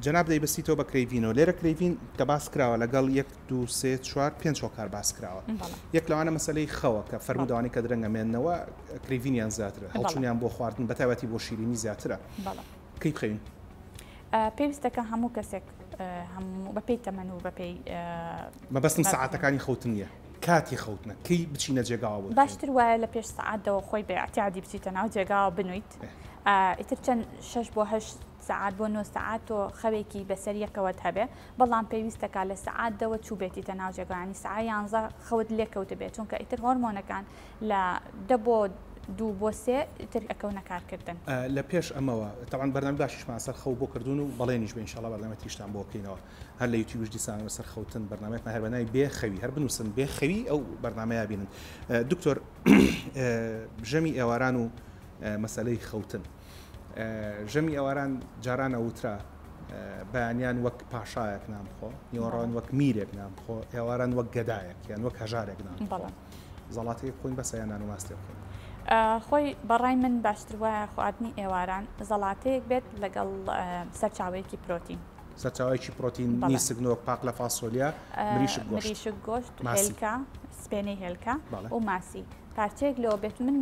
جەناب دەیبەستیتەوە بە کرێڤینەوە لێرە کرێڤین کە باس کراوە لەگەڵ 1 2 3 4 5 هۆکار باس کراوە یەک لەوانە مەسەلەی خەوە کە فەرمودەوانی کە درەنگە مێننەوە کرێڤینیان زیاترە هەڵچوونیان بۆ خواردن بە تایبەتی بۆ شیرینی زیاترە کەی بخەوین پێویستەکە هەموو کەسێک بەپێی تەمەن و بەپێی مەبەستم سەعاتەکانی خەوتن نیە کاتی خەوتنە کەی بچینە جێگاوە بۆ باشتر وایە لە پێش سەعاتەوە خۆی بە احتیادی بچیتە ناو جێگاوە بنویت ئیتر چەند 6 بۆ 8 ساعت بۆ 9 ساعت و خەوێکی بەسەریەکەوت هەبێ بەڵام پێویستەکە لە سەعاتەوە چوو بێتیتە ناو جێگانی ساعت 11 خەوت لێکەوتە بێت چونکە ئیتر هۆرمۆنەکان لە 10 بۆ 2 بۆ 3 ئیتر ئەکەونە کارکردن لە پێش ئەمەوە تاوان بەرنامە باشیشمان سەر خەو بۆ کردوون و بەڵێنیش بە ئینشاڵڵا بەرنامە تیشتان بۆ بکەینەوە هەر لە یوتیوبش دیسانەوە سەر خەوتن بەرنامەیەکمان هەر بەناوی بێخەوی هەر بنووسن بێخەوی ئەو بەرنامەیە بینن دکتۆر ژەمی ئێواران و مەسەلەی خەوتن ژەمی ئێواران جارانە وترا بەیانیان وەک پاشایەک نامخۆ نیوەڕۆن وەک میرێک نامخۆ ئێواران وەک گەدایەک یان وەک هەژارێک نامخۆ زەڵاتەیە خۆین بەسە یان نانوماستێ بخۆین خۆی بەڕای من باشتر وایە خواردنی ئێواران زەڵاتەیەک بێت لەگەڵ سەرچاوەیەکی پرۆتین سەرچاوەیەکی پرۆتین نیسگنۆک پاک لە فاسۆلیا مریشک گۆشت هێلکە سپێنەی هێلکە و ماسی پارچەیەک لەوە بێت من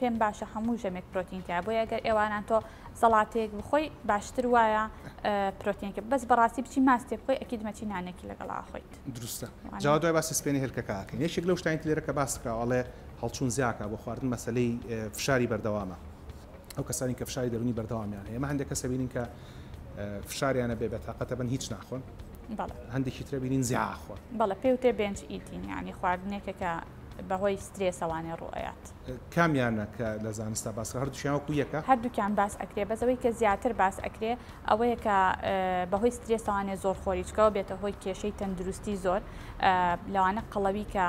پێم باشە هەموو ژەمێک پرۆتینتیا بۆ ئەگەر ئێواران تۆ زەڵاتەیەک بخۆی باشتر وایە پرۆتینکە بەس بەڕاستی بچی ماستێ بخۆی ئەکید مەچی نانێکی لەگەڵا خۆیت دروستە جا دوای باسی سپێنی هێلکەکەکەین یەکێک لەو شتانی لێرە کە باس کراوەڵێ هەڵچوون زیاکە بۆ خواردن مەسەلەی فشاری بەردەوامە ئەو کەسانی کە فشاری دەرونی بەردەوامیان هەیە ئێمە هەندێک کەسە بینین کە فشاریانە بێ بەتاقەتە بن هیچ ناخۆن هەندێکی ترە بینین زیاد خۆن بەڵێ پێ وتێ بێنج ئیتین یعنی خواردنێکە کە بەهۆی سترێسەوانێ ڕوئەت کامیانە کە لە زانستا باس هەردووشیان وەکو یەکە هەردووکیان باس ئەکرێ بەزەوەی کە زیاتر باس ئەکرێ ئەوەیە کە بەهۆی سترێسەوانێ زۆر خۆریچکەوە بێتە هۆی کێشەی تەندروستی زۆر لەوانە قەڵەوی کە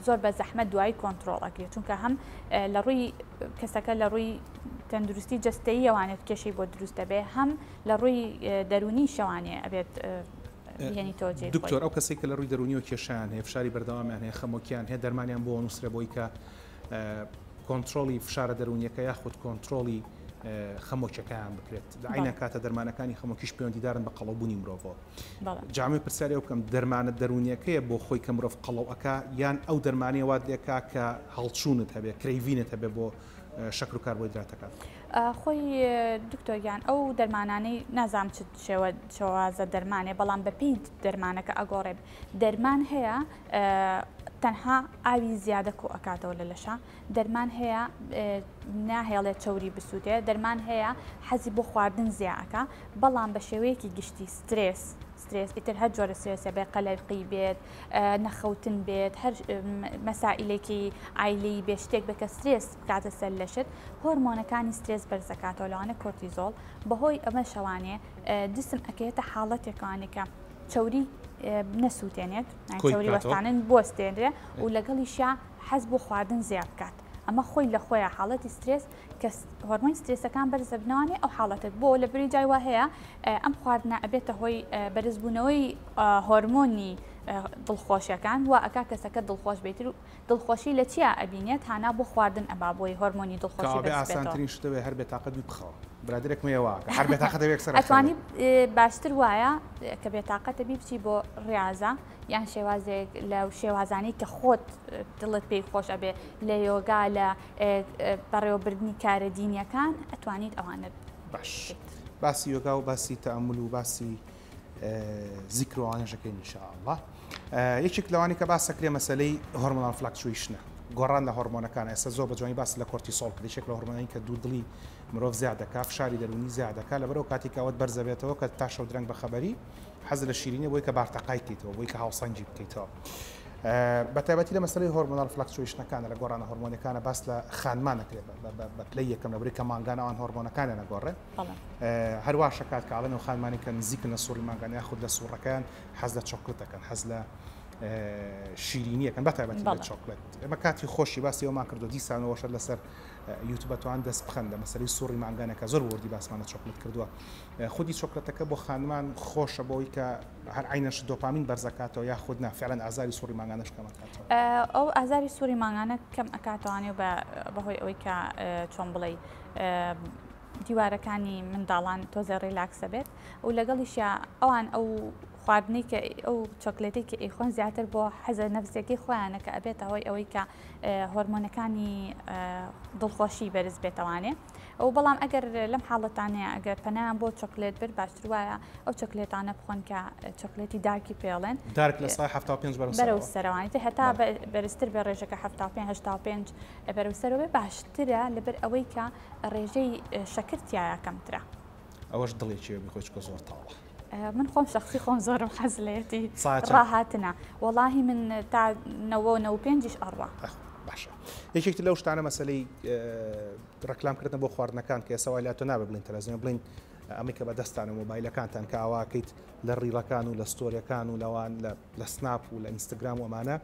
زۆر بە زەحمە دوای کۆنتترۆل ئەکرێت چونکە هەم لە ڕووی کەسەکە لە ڕووی تەندروستی جستەیی ئەوانێت کێشەی بۆ دروست دەبێ هەم لە ڕووی دەرونی شەوانێ ئەبێت دکتۆر ئەو کەسێک کە لە ڕووی دەرونی و کێشیان هەیە فشاری بەردەوامیان هەیە خەمۆکیان هەیە دەرمانیان بۆ نووسرە بۆی کە کۆنتترۆلی فشارە دەرونیەکە یاخود کۆنتترۆلی خەمۆکیەکەیان بکرێت عینە کاتە دەرمانەکانی خەمۆکیش پەیوەندیدارن بە قەڵەوبوونی مرۆڤەوە جامی پرسیاری ئەو بکەم دەرمانە دەرونیەکەیە بۆ خۆی کە مرۆڤ قەڵەوەکە یان ئەو دەرمانیە وات لێکا کە هەڵچوونت هەبێ کرەیڤینت هەبێ بۆ شەکر و کاربۆهیدراتەکان خۆی دکتۆریان ئەو دەرمانانەی نازام چ شێوازە دەرمانێ بەڵام بەپی دەرمانەکە ئەگۆڕێ دەرمان هەیە تەنها ئاوی زیادە کۆ ئەکاتەوە لە لەشە دەرمان هەیە ناهێڵێت چوری بسووتێ دەرمان هەیە حەزی بۆ خواردن زیاکە بەڵام بە شێوەیەکی گشتی سترێس ئیتر هەر جۆرە سێسە بێ قەلەرقی بێت نەخەوتن بێت هەر مەسائلێکی ئایلی بێ شتێک بکە سترێس بکاتە سەر لەشت هۆرمۆنەکانی سترێس بەرزەکاتەوە لەوانە کۆرتیزۆڵ بەهۆی ئەمە شەوانێ جسم ئەکەوێتە حاڵەتێکوانێکە چوری نەسووتێنێت چوری وەستانن بۆستێنرێ و لەگەڵیشیا حەز بۆ خواردن زیاد بکات ئەمە خۆی لە خۆیان حاڵەتی سترێس کە هۆرمۆنی سترێسەکان بەرزە بنەوانێ ئەو حاڵەتت بۆ لە بری جای وا هەیە ئەم خواردنە ئەبێتە هۆی بەرزبوونەوەی هۆرمۆنی دڵخۆشیەکان و ئەکا کەسەکە دڵخۆش بێتر و دڵخۆشی لە چیا ئەبینێت هانا بۆ خواردن ئەبا بۆی هۆرمۆنی دڵخۆشی ئاسانترین شتەوەی هەر بێتاقەت بخەوە برادێک مێوە هەر بێتاقەتەوەک سەر ئەتوانی باشتر وایە کە بێتاقەتە بی بچی بۆ ڕاضە یان شێوازێک لە شێوازانی کە خۆت دڵت پێی خۆش ئەبێ لە یۆگا لە بەڕێوەبردننی کارە دینیەکان ئەتوانیت ئەوانت باش باسی یۆگا و باسی تەئەمل و باسی زیکرۆوانەژەکەی ئینشاءالله یەکێک لەوانی کە باسەکرێ مەسەلەی هۆرمۆنال فلاکچویشنە گۆڕان لە هۆرمۆنەکان ئێستا زۆر بەجوانی باس لە کۆرتیسۆڵ کە یەکێک لە هۆرمۆنانی کە دوو دڵی مرۆڤ زیاد دەکات فشاری دەرونی زیاد دەکات لەبەرەوە کاتێک ئەوەت بەرزە بێتەوە کە تا شەو درەنگ بەخەبەری حەز لە شیرینی بۆی کە بارتەقای بکەیتەوە بۆی کە هاوسەنگی بکەیتەوە بەتایبەتی لە مەسەلەی هۆرمۆنال فلاکچویشنەکانە لە گۆڕانە هۆرمۆنەکانە باس لە خانمان نەکرێت بە پلەی یەکەم لەبەری کە مانگانەوان هۆرمۆنەکانە نەگۆڕێت هەروە شکات کە ئاڵێن و خانمانی کە نزیکن لە سووری مانگان یاخود لە سوورەکان حەز لە چۆکلتەکەن حەز لە شیرینیەکەن بەتایبەتی لە چۆکلێت ئێمە کاتی خۆشی باسی ئەومان کردو دیسانەوەشە لەسەر یوتیوبەتوان دەست بخەن لە مەسەلەی سووری مانگانەکە زۆر وردی باسمانە چۆکلت کردووە خودی چۆکلتەکە بۆ خانمان خۆشە بۆی کە هەر عینەش دۆپامین بەرزەکاتەوە یاخود نافعلەن ئازاری سووری مانگانەش کەم ئەکاتەوە ئەو ئازاری سووری مانگانە کەم ئەکاتوانێ بەهۆی ئەوەی کە چۆن بڵێ دیوارەکانی منداڵان تۆزە ڕیلاکسە بێت و لەگەڵیشە ئەوان ئەو خواردنی کە ئەو چۆکلێتی کە ئیخۆن زیاتر بۆ حەزە نەفسێکی خۆیانە کە ئەبێتە هۆی ئەوەی کە هۆرمۆنەکانی دڵخۆشی بەرز بێتەوانێ و بەڵام ئەگەر لەم حاڵەتانەیە ئەگەر پەنایان بۆ چۆکلێت بر باشتر وایە ئەو چۆکلێتانە بخۆن کە چۆکلێتی دارکی پێڵێن دارک لە سای 75 بەرەو سەرەوەی هەتا بەرزتر بە ڕێژەکە 75 بەرەو سەرەوەی باشترە لەبەر ئەوەی کە ڕێژەی شەکرتیایە کەمترە ئەوەش دڵێکی بخۆی کە زۆر تاڵە من خۆم شخصی خۆم زۆرم حەزلێتی ڕاهاتنە وەڵاهی من تا 95 ئەڕوا باشە یەکێکتر لەو شتانە مەسەلەی ڕەکلامکردن بۆ خواردنەکان کە ئێستا لاتۆ نابێ بڵین تەلەڤیزیۆن بڵین ئەمەی کە بەدەستانە مۆبایلەکانتان کە ئاواکەیت لە ڕیڵەکان و لە ستۆریەکان و لەوان لە سناپ و لە ئینستاگرام و ئەمانە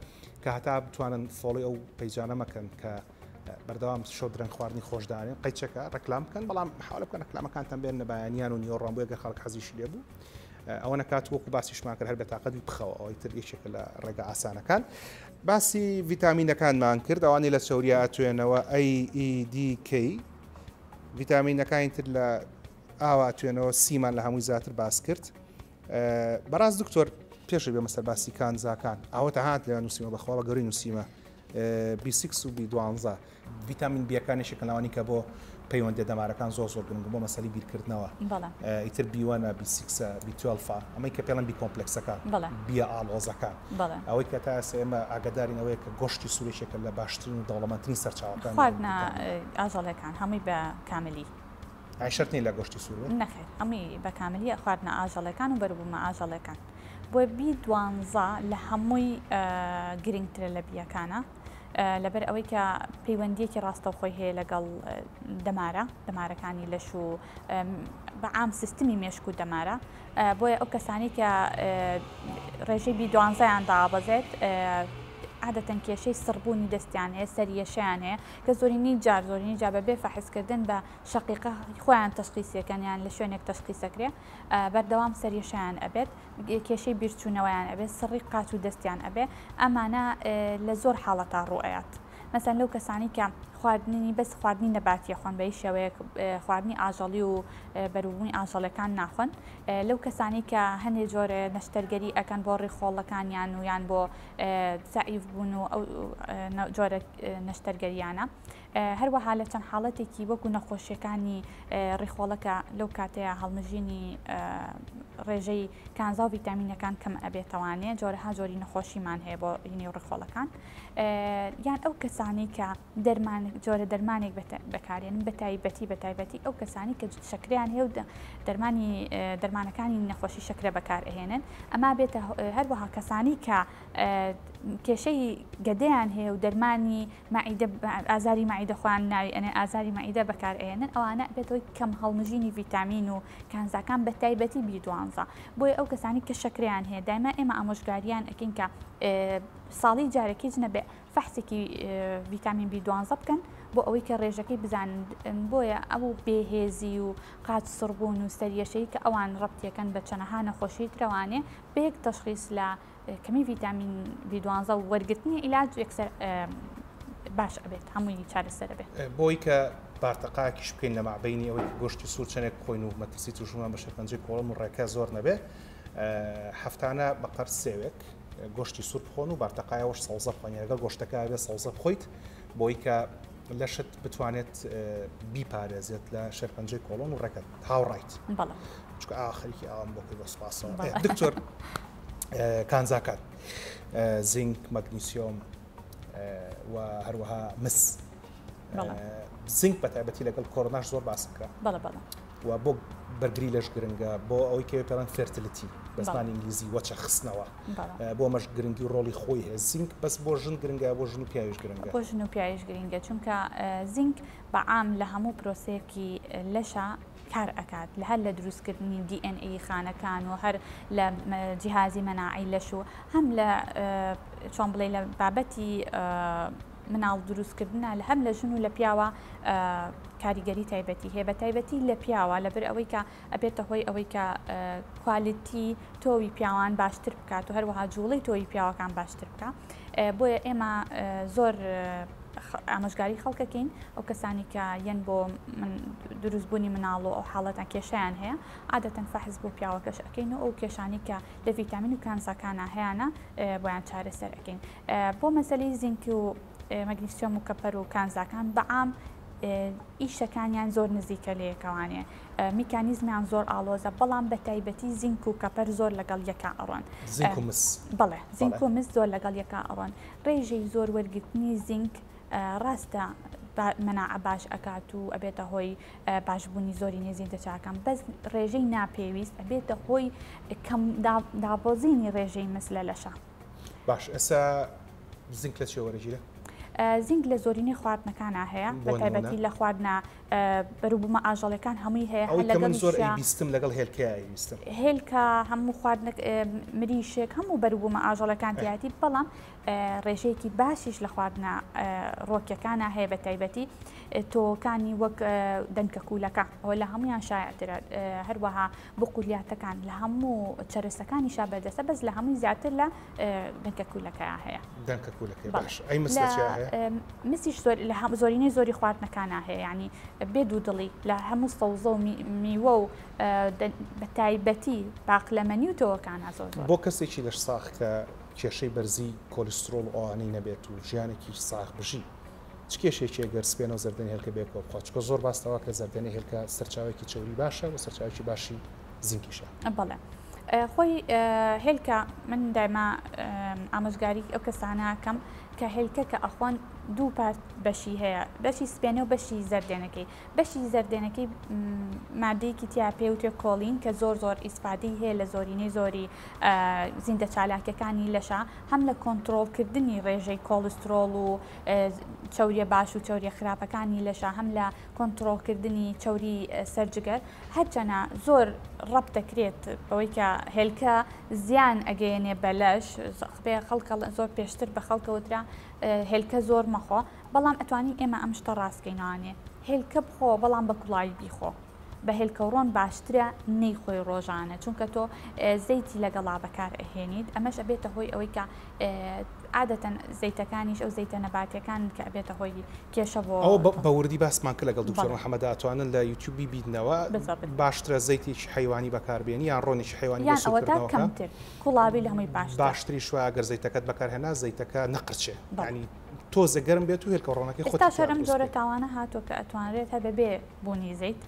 کە هەتا بتوانن فۆڵی ئەو پەیجانە مەکەن کە بەردەوام شۆ درەنگ خواردنی خۆشدانێن قەیچەکە ڕەکلام بکەن بەڵام حاڵە بکەن ڕەکلامەکانتان بێن نەبایانیان و نیۆڕام بۆ ئەگەر خەڵک حەزیشی لێ بوو ئەوە نەکات وەکو باسیشمان کرد هەر بێتاقەتی بخەوە ئەوەی تر یەکێکە لە ڕێگە ئاسانەکان باسی ڤیتامینەکانمان کرد ئەوانی لە چەوریە ئەتوێنەوە AEDK ڤیتامینەکانی تر لە ئاوا توێنەوە سیمان لە هەمووی زیاتر باس کرد بەڕاست دکتۆر پێشی بێ مەسەر باسی کانزاکان ئەوەتە هات لە نووسیمە بەخوا بە گەڕی نووسیمە B6 و B12 ڤیتامین بیەکانێکی کەناوانی کە بۆ پەیوەندی دەمارەکان زۆر گرنگ بۆ مەسەلی بیرکردنەوە ئیتر B1 B6 B12 ئەمەی کە پێڵەن بی کۆمپلکسەکان بیە ئاڵۆزەکان ئەوەی کە تا ئێمە ئاگادارین ئەوەیە کە گۆشتی سوورێکێکە لە باشترین و دەوڵەمەندترین سەرچاوەکان خواردنە ئاژەڵەکان هەمووی بە کاملی شەرتنی لە گۆشتی سوور نەخێر ئەمەی بە کاملی خواردنە ئاژەڵەکان و بەربوومە ئاژەڵەکان بۆ B12 لە هەمووی گرنگترە لە بیەکانە لەبەر ئەوەی کە پەیوەندیەکی ڕاستەوخۆی هەیە لەگەڵ دەمارەکانی لەش و بەعام سیستمی مێشک و دەمارە بۆیە ئەو کەسانی کە ڕێژەی B12یان دابەزێت عادەتەن کێشەی سڕبوونی دەستیان هەیە سەریەشیان هەیە کە زۆرینی جار بەبێ فەحسکردن بە شەقیقە خۆیان تەشخیصیەکەنیان لە شوێنێک تەشخیصەکرێ بەردەوام سەریەشیان ئەبێت کێشەی بیرچوونەوەیان ئەبێت سڕی قاچ و دەستیان ئەبێ ئەمانە لە زۆر حاڵەتا ڕوئەیات مەسەن لەو کەسانی کە خواردنی بەس خواردنی نەباتیە خۆن بەی شێوەیە خواردنی ئاژەڵی و بەروبوونی ئاژەڵەکان ناخۆن لەو کەسانی کە هەندێک جۆرە نەشتەرگەری ئەکەن بۆ ڕێخۆڵەکانیان و یان بۆ زەعیف بوون و ئەو جۆرە نەشتەرگەریانە هەروەها لە چەند حاڵەتێکی وەکو نەخۆشیەکانی ڕێخۆڵەکە لەو کاتەیە هەڵمژینی ڕێژەی کانزا و ڤیتامینەکان کەم ئەبێتەوانێ جۆرەها جۆری نەخۆشیمان هەیە بۆ هینی ڕێخۆڵەکان یان ئەو کەسانی کە جۆرە دەرمانێک بەکارێنن بە تایبەتی ئەو کەسانی کە شەکریان هەیە و دەرمانەکانی نەخۆشی شەکرە بەکار ئەهێنن ئەما بێتە هەروەها کەسانی کە کێشەی گەدەیان هەیە و دەرمانی ئازاری مەعیدە خۆیان ناوی ئەنێ ئازاری مەعیدە بەکار ئەهێنن ئەوانە بێتەوەی کەم هەڵمژینی ڤیتامین و کانزاکان بە تایبەتی B12 بۆیە ئەو کەسانی کە شەکریان هەیە دایما ئێمە ئامۆژگاریان ئەکەین کە ساڵی جارێکیش نەبێ فەحسێکی ڤیتامین B12 بکەن بۆ ئەوەی کە ڕێژەکەی بزانن بۆیە ئەو بێهێزی و قاچ سڕبوون و سەریەشەی کە ئەوان ڕەبتیەکەن بە چەنەها نەخۆشی ترەوانێ بەیەک تەشخیص لە کەمی ڤیتامین B12 و وەرگرتنی عیلاج یەکسەر باش ئەبێت هەمووی چارەسەر بێت بۆی کە بارتەقاکیش بکەین لە مابینی ئەوەی گۆشتی سوور چەندێک خۆین و مەترسی توشمان بە شەرپەنجەی کۆڵم و ڕێکە زۆر نەبێ هەفتانە بەقەر سێوێک گۆشتی سوور بخۆن و بارتەقایەوەش سەوزە بخۆین لەگەڵ گۆشتەکە بێ سەوزە بخۆیت بۆی کە لەشت بتوانێت بیپارێزێت لە شەرپەنجەی کۆڵۆن و ڕێکە هاوڕایت چکە ئاخەریکی ئەوم بۆکەی بە سوپاسەوە دکتۆر کانزاکات زینک مەگنیسیۆم و هەروەها مس زینک بە تایبەتی لەگەڵ کۆڕۆناش زۆر باس بکە و بۆ بەرگری لەش گرنگە بۆ ئەوەی کە پێڵەن فێرتیلیتی بە زمانی ئینگلیزی وەچە خستنەوە بۆ مەش گرنگی و ڕۆڵی خۆی هەیە زینک بەس بۆ ژن گرنگە بۆ ژن و پیاویش گرنگە بۆ ژن و پیاویش گرنگە چونکە زینک بەعام لە هەموو پرۆسەیەکی لەشە کار ئەکات لە هەر لە دروستکردنی DNA خانەکان و هەر لە جیهازی مەناعی لەش و هەم لە چۆن بڵێ لە بابەتی مناڵ دروستکردنە لە هەم لە ژن و لە پیاوە کاریگەری تایبەتی هەیە بە تایبەتی لە پیاوە لەبەر ئەوەی کە ئەبێتە هۆی ئەوەی کە کوالیتی تۆوی پیاوان باشتر بکات و هەروەها جوڵەی تۆوی پیاوەکان باشتر بکە بۆیە ئێمە زۆر ئامۆژگاری خەڵکەکەین ئەو کەسانی کە یەن بۆ دروستبوونی مناڵ و ئەو حاڵەتان کێشیان هەیە عادەتەن فەحز بۆ پیاوەکەش ئەەکەین و ئەو کێشانی کە لە ڤیتامین و کانزاکانە هەیەە بۆیان چارەسەر ئەەکەین بۆ مەسەلەی زینک و مەگنیسیۆم و کەپەر و کانزاکان بەعام ئیشەکانیان زۆر نزیکە لەیەکەوانێ میکانیزمیان زۆر ئالۆزە بەڵام بە تایبەتی زینک و کەپەر زۆر لەگەڵ یەکە ئەڕۆن بەڵێ زینک و مس زۆر لەگەڵ یەکە ئەڕۆن ڕێژەی زۆر وەرگرتنی زینک ڕاستە مەناعە باش ئەکات و ئەبێتە هۆی باشبوونی زۆری نێزیندە چاکەم بەس ڕێژەی ناپێویست ئەبێتە هۆی کەم دابۆزینی ڕێژەی مس لە لەشە. باش ئێستا زینک لە چێ وەرەگیرە؟ زینک لە زۆرینەی خواردنەکانە هەیە بە تایبەتی لە خواردنە بەروبوومە ئاژەڵەکان هەمووی هەیە زۆر بیستم لەگەڵ هێلکەویستم هێلکە هەموو خواردنە مریشێک هەموو بەروبوومە ئاژەڵەکان تیاتی بەڵام ڕێژەیەکی باشیش لە خواردنە ڕۆکیەکانە هەیە بە تایبەتی تۆکانی وەک دەنکە کوولەکە ئەوە لە هەمویان شایعترە هەروەها بقولیاتەکان لە هەموو چەرسەکانی شا بەردەستە بەس لە هەمووی زیاتر لە دەنکە کوولەکە هەیە دەنکە کوولەکەی باش ئەی مس مسیش لە زۆرینەی زۆری خواردنەکانە هەیە ینی بێد و دڵی لە هەموو سەوزە و میوە و بە تایبەتی باقلەمەنی و تۆوەکانە زۆر بۆ کەسێکی لەش ساخ کە کێشەی بەرزی کۆلسترۆل ئەوانەی نەبێت و ژیانێکی ساخ بژی چ کێشێکی ئەگەر سپێنە و زەردەنی هێلکە بێکەوە بخوات چکە زۆر باستەوە کە زەردەنی هێلکە سەرچاوێکی چەوری باشە و سەرچاوێکی باشی زینکیشە بەڵێ خۆی هێلکە من دایما ئامۆژگاری ئەو کەسانەکەم کە هێلکە کە ئەخۆن دوو پارت بەشی هەیە بەشی سپێنە و بەشی زەردێنەکەی بەشی زەردێنەکەی مادەیەکی تیا پێوتێ کۆڵین کە زۆر ئیسپادی هەیە لە زۆرینەی زۆری زیندە چالاکەکانی لەشە هەم لە کۆنتترۆلکردنی ڕێژەی کۆلسترۆل و چەوریە باش و چەوریە خراپەکانی لەشە هەم لە کۆنتترۆلکردنی چەوری سەرجگەر هەرچەنە زۆر ڕەب دەکرێت بەوەی کە هێلکە زیان ئەگەیەنێ بەلەش خەڵکە زۆر پێشتر بە خەڵکەوترا هێلکە زۆر مەخۆ بەڵام ئەتوانی ئێمە ئەم شتە ڕاستکەینانێ هێلکە بخۆ بەڵام بە کوڵایی بیخۆ بە هێلکەڕۆن باشترە نەیخۆی ڕۆژانە چونکە تۆ زەیتی لەگەڵا بەکار ئەهێنیت ئەمەش ئەبێتە هۆی ئەوەی کە عادەتەن زەیتەکانیش ئەو زەیتە نەباتیەکان کە ئەبێتە هۆی کێشە بۆ ئەو بەوردی باسمان کرد لەگەڵ دکتۆر محەممەد ئەتوانن لە یوتیوبی بیدنەوە باشترە زەیتێکی حیوانی بەکاربێنی یان ڕۆنیی حیوانی کەمتر کوڵاوی لە هەمووی باشتری شوە ئەگەر زەیتەکەت بەکارهێنا زەیتەکە نەقرچێ ینی تۆزە گەرم بێت و هێلکە ڕۆنەکەی خۆت تا شەرم جۆرە تاوانە هاتۆ کە ئەتوانرێت هە بەبێ بوونی زەیت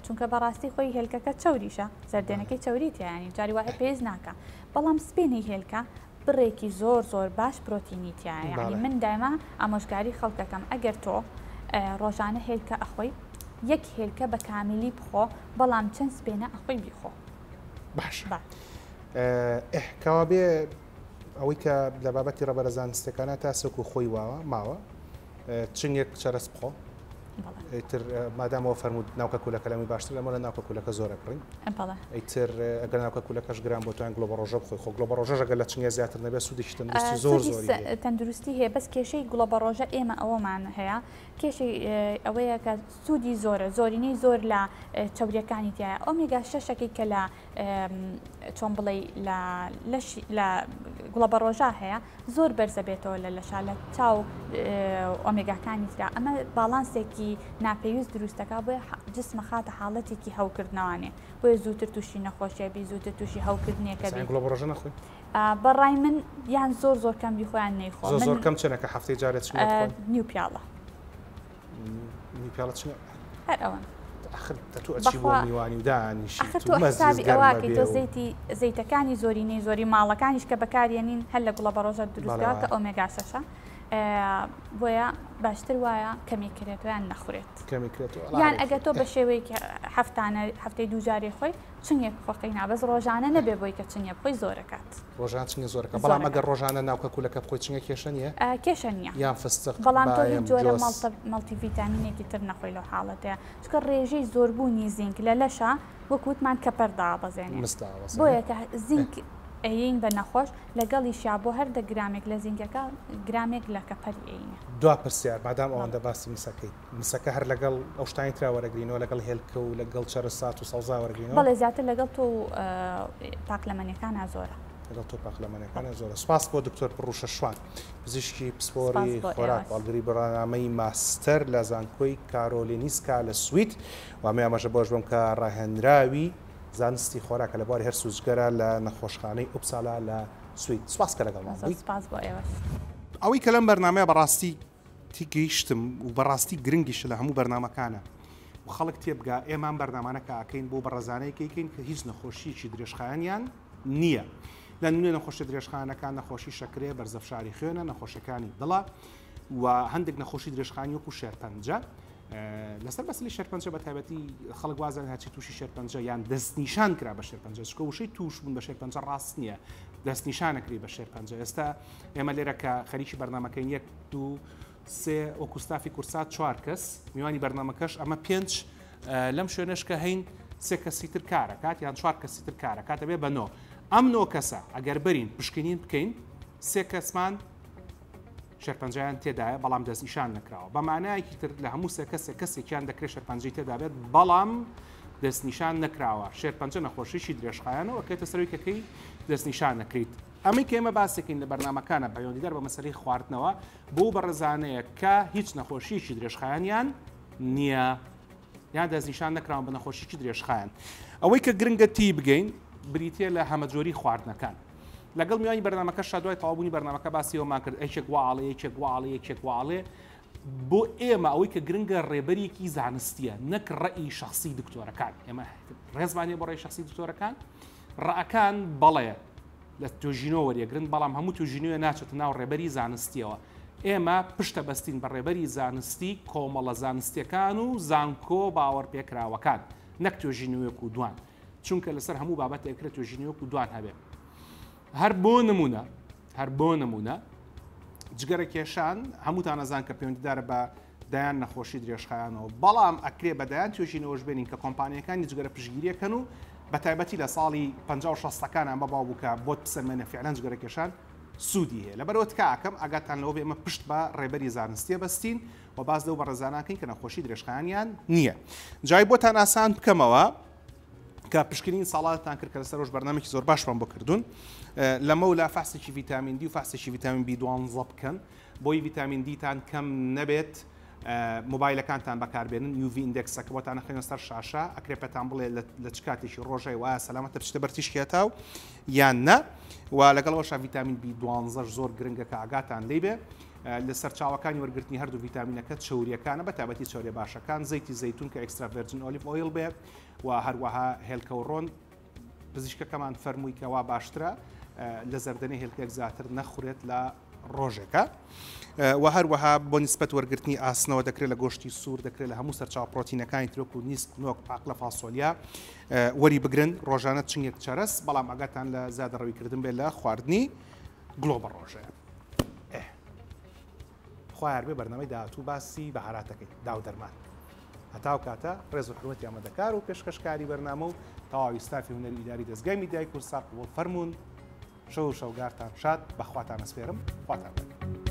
چونکە بەڕاستی خۆی هێلکەکە چەوریشە زەردێنەکەی چەوریت ینی جاری وایە پێز ناکە بەڵام سپێنی هێلکە بڕێکی زۆر باش پرۆتینی تایە ینی من دایما ئامۆژگاری خەڵکەکەم ئەگەر تۆ ڕۆژانە هێلکە ئەخۆی یەک هێلکە بە کامیلی بخۆ بەڵام چەند سپێنە ئەخۆی بیخۆ باش کەوا بێ ئەوەی کە لە بابەتی ڕەبەرەزانستەکانە تا سەکو خۆی ماوە چنگێک چەرس بخۆ ئیتر مادامەوە فەرمود ناوکە کولەکە لەمی باشتر لەمە لە ناوکە کولەکە زۆر ئەکڕین ئیتر ئەگەر ناوکە کولەکەش گران بۆ توان گڵۆبە ڕۆژە بخۆی خۆ گڵۆبە ڕۆژە ئەگەر لە چنگە زیاتر نەبێت سوودێکی تەندروستی زۆر تەندروستی هەیە بەس کێشەی گڵۆبە ڕۆژە ئێمە ئەوەمان هەیە کێشەی ئەوەیە کە سوودی زۆرینەی زۆر لە چەوریەکانی تایە ئۆمێگا 6ەکەی کە لە چۆن بڵێ لە گڵۆبە ڕۆژە هەیە زۆر بەرزە بێتەوە لە لەشا لە چاو ئۆمێگاکانی ترا ئەمە باڵانسێکی ناپێویست دروستەکە بۆیە جسمە خاتە حاڵەتێکی هەوکردنەوانێ بۆیە زووتر تووشی نەخۆشیێبی زووتر تووشی هەوکردنێکە گڵۆبە ڕۆژە نەخۆی بەڕای من یان زۆر کەم بیخۆیان نەیخۆ زۆر کەم چنەکە هەفتەی جارێت نیو پیاڵە هەر ئەوەن میوانی و دانیشی ئەواکەی تۆ زەیتەکانی زۆرینەی زۆری ماڵەکانیش کە بەکارێنین هەر لە گوڵە بەڕۆژە دروستگا کە ئۆمێگا 6 بۆیە باشتر وایە کەمی کرێتیان نەخورێت یان ئەگە تۆ بە شێوەیەکی هەفتەی دووجارێ خۆی چنگێک خۆقی نابەز ڕۆژانە نەبێ بۆی کە چنگە بخۆی زۆرەکات ڕۆژان چنگە زۆرەکە بەڵام ئەگەر ڕۆژانە ناوکە کولەکە بخۆی چنگە کێشە نیە کێشە نیە یان فستق بەڵام تۆ هیچ جۆرە مەڵتی ڤیتامینێکی تر نەخۆی لەو حاڵەتەیە چکە ڕێژەی زۆربوونی زینک لە لەشە وەکوتمان کەپەردا بەزێنێ بۆیە کە زینک ئەین بە نەخۆش لەگەڵی شا بۆ هەر دە گرامێک لە زینگەکە گرامێک لە کەپەری ئەینە دوا پرسیار مادام ئەوەندە باسی مسەکەیت مسەکە هەر لەگەڵ ئەو شتانی ترا وەرەگرینەوە لەگەڵ هێلکە و لەگەڵ چەرسات و سەوزا وەرەگرینەوە بەڵێ زیاتر لەگەڵ تۆ پاکلەمەنیەکانە زۆرە لەگەڵ تۆ پاکلەمەنیەکانە زۆرە سپاس بۆ دکتۆر پڕوشە شوان پزیشکی پسپۆری خۆراک باڵگری بەڕنامەی ماستەر لە زانکۆی کارۆلینیسکا لە سوید وامێ ئەمەژە بۆش بم کە ڕاهێنراوی زانستی خۆراکە لە بواری هەر سوزگەرە لە نەخۆشخانەی ئوپسالا لە سوید سپاس کە لەگەڵمان بوویت ئەوەی کە لەم بەرنامەیە بەڕاستی تیگەیشتم و بەڕاستی گرنگیش لە هەموو بەرنامەکانە و خەڵک تێبگا ئێمان بەرنامانەکە ئاکەین بۆ بەڕێزانەیەکەیکەین کە هیچ نەخۆشیی درێژخایانیان نییە. لە نوێ نەخۆشی درێژخانەکان نەخۆشی شەکرێ بەرزەفشاری خوێنە نەخۆشەکانی دڵە و هەندێک نەخۆشی درێژخانی وەکو شێرپەنجە لەسەر بەسلی شێرپەنجە بە تایبەتی خەڵک وازان هاچی تووشی شێرپەنجە یان دەستنیشان کرا بە شێرپەنجە چکە وشەی توش بوون بە شێرپەنجە ڕاست نییە دەستنیشانەکری بە شێرپەنجە. ئێستا ئێمە لێرە کە خەریکی بەرنامەکەین 1 2 3 وەکو ستافی کورسات 4 کەس میوانی بەرنامەکەش ئەمە 5 لەم شوێنش کە هەین 3 کەسی تر کارە کات یان 4 کەسی تر کارە کاتە بێ بە 9 ئەم 9 کەسە ئەگەر برین پشکنین بکەین 3 کەسمان شێرپەنجەیان تێدایە بەڵام دەستنیشان نەکراوە بە معنایەکی تر لە هەموو سێ کەسێکیان دەکرێت شێرپەنجەی تێدا بێت بەڵام دەستنیشان نەکراوە شێرپەنجە نەخۆشیشی درێژخایانەوە کەیتە سەرۆیکەکەی دەستنیشان نەکریت. ئەمەی کە ئێمە باسێکین لە بەرنامەکانە پەیوەندیدار بە مەسەلەی خواردنەوە بۆ بەڕێزانەیە کە هیچ نەخۆشیشی درێژخایانیان نییە یان دەستنیشان نەکراون بە نەخۆشیی درێژخایان. ئەوەی کە گرنگە تی بگەین بریتە لە هەمەجۆری خواردنەکان. لەگەڵ میوانی بەرنامەکە شادوای تەواوبوونی بەرنامەکە باسیەوەمان کرد ئەیچێک واڵێ یەکێک واڵێ یەکێک واڵێ بۆ ئێمە ئەوەی کە گرنگە ڕێبەرێکی زانستیە نەک ڕەئی شخصی دکتۆرەکان ئێمە ڕێزمانێ بۆ ڕێی شخصی دکتۆرەکان ڕەکان بەڵێ لە توێژینەوە وەریەگرن بەڵام هەموو توێژینەوە ناچێت ناو ڕێبەری زانستیەوە. ئێمە پشتە بەستین بە ڕێبەری زانستی کۆمەڵە زانستیەکان و زانکۆ باوەڕ پێکراوەکان نەک توێژینەوەک و دوان چونکە لەسەر هەموو بابەت ئەکرێت توێژینەوەک و دوان هەبێت. هەر بۆ نمونە جگەرە کێشان هەمووتان نەزان کە پەیوەندیدارە بە دایان نەخۆشی درێژخایانەوە بەڵام ئەکرێ بە دایان توێژینەوەش بێنین کە کۆمپانیەکانی جگەرە پشگیریەکەن و بە تایبەتی لە ساڵی 50-60ەکان ئەمە باو بووکە بۆت بسەرمێنە فعلەن جگەرە کێشان سوودی هەیە لەبەرەوە تکاکەم ئاگاتان لەوە بێ ئێمە پشت بە ڕێبەری زانستیە بەستین و باز لەو بەڕێزانەکەین کە نەخۆشی درێژخایانیان نییە. جای بۆتان ئاسان بکەمەوە کە پشکنین ساڵاتان کرد کە لەسەر ڕۆژ بەرنامێکی زۆر باشمان بۆ کردوون لەمەولا فاسێکی ڤیتامین دی و فاسێکی ڤیتامین B12 بکەن بۆی ڤیتامین دیتان کەم نەبێت مۆبایلەکانتان بەکاربێنن UV ئیندێکسەکە بۆتان نەخێنە سەر شاشە ئەکرێپەتان بڵێ لە چ کاتێکی ڕۆژەی وایە سەلامەتە پشتە بەرتیشکێتاو یان نە و لەگەڵەوەش ڤیتامین B12 زۆر گرنگە کە ئاگاتان لێ بێ لە سەرچاوەکانی وەرگرتنی هەردوو ڤیتامینەکە چەوریەکانە بە تایبەتی چەوریە باشەکان زەیتی زەیتون کە ئێکسترا ڤێرجین ئۆلیڤ ئۆیل بێ و هەروەها هێلکەوڕۆن پزیشکەکەمان فەرمووی کەوا باشترە لە زەردەنەی هێلکێک زیاتر نەخورێت لە ڕۆژێکە و هەروەها بۆ نیسبەت وەرگرتنی ئاسنەوە دەکرێت لە گۆشتی سوور دەکرێت لە هەموو سەرچاو پرۆتینەکانی ترۆک و نیست نۆک پاک لە فاسۆلیا وەری بگرن ڕۆژانە چنگێک چەرس بەڵام ئەگاتان لە زیادەڕەویکردن بێت لە خواردنی گلۆبە ڕۆژەیە. خوایار بێ بەرنامەی داهاتوو باسی بەهاراتەکەی داو دەرمان هەتاو کاتە ڕێز و حرمەتی ئامادەکار و پێشکەشکاری بەرنامە و تەواوی ستافی هونەری ئیداری دەستگای میدیای کورسات بۆ فەرمونون شەو شەوگارتان شاد بەخواتان ئەسپێرم خواتان بکە.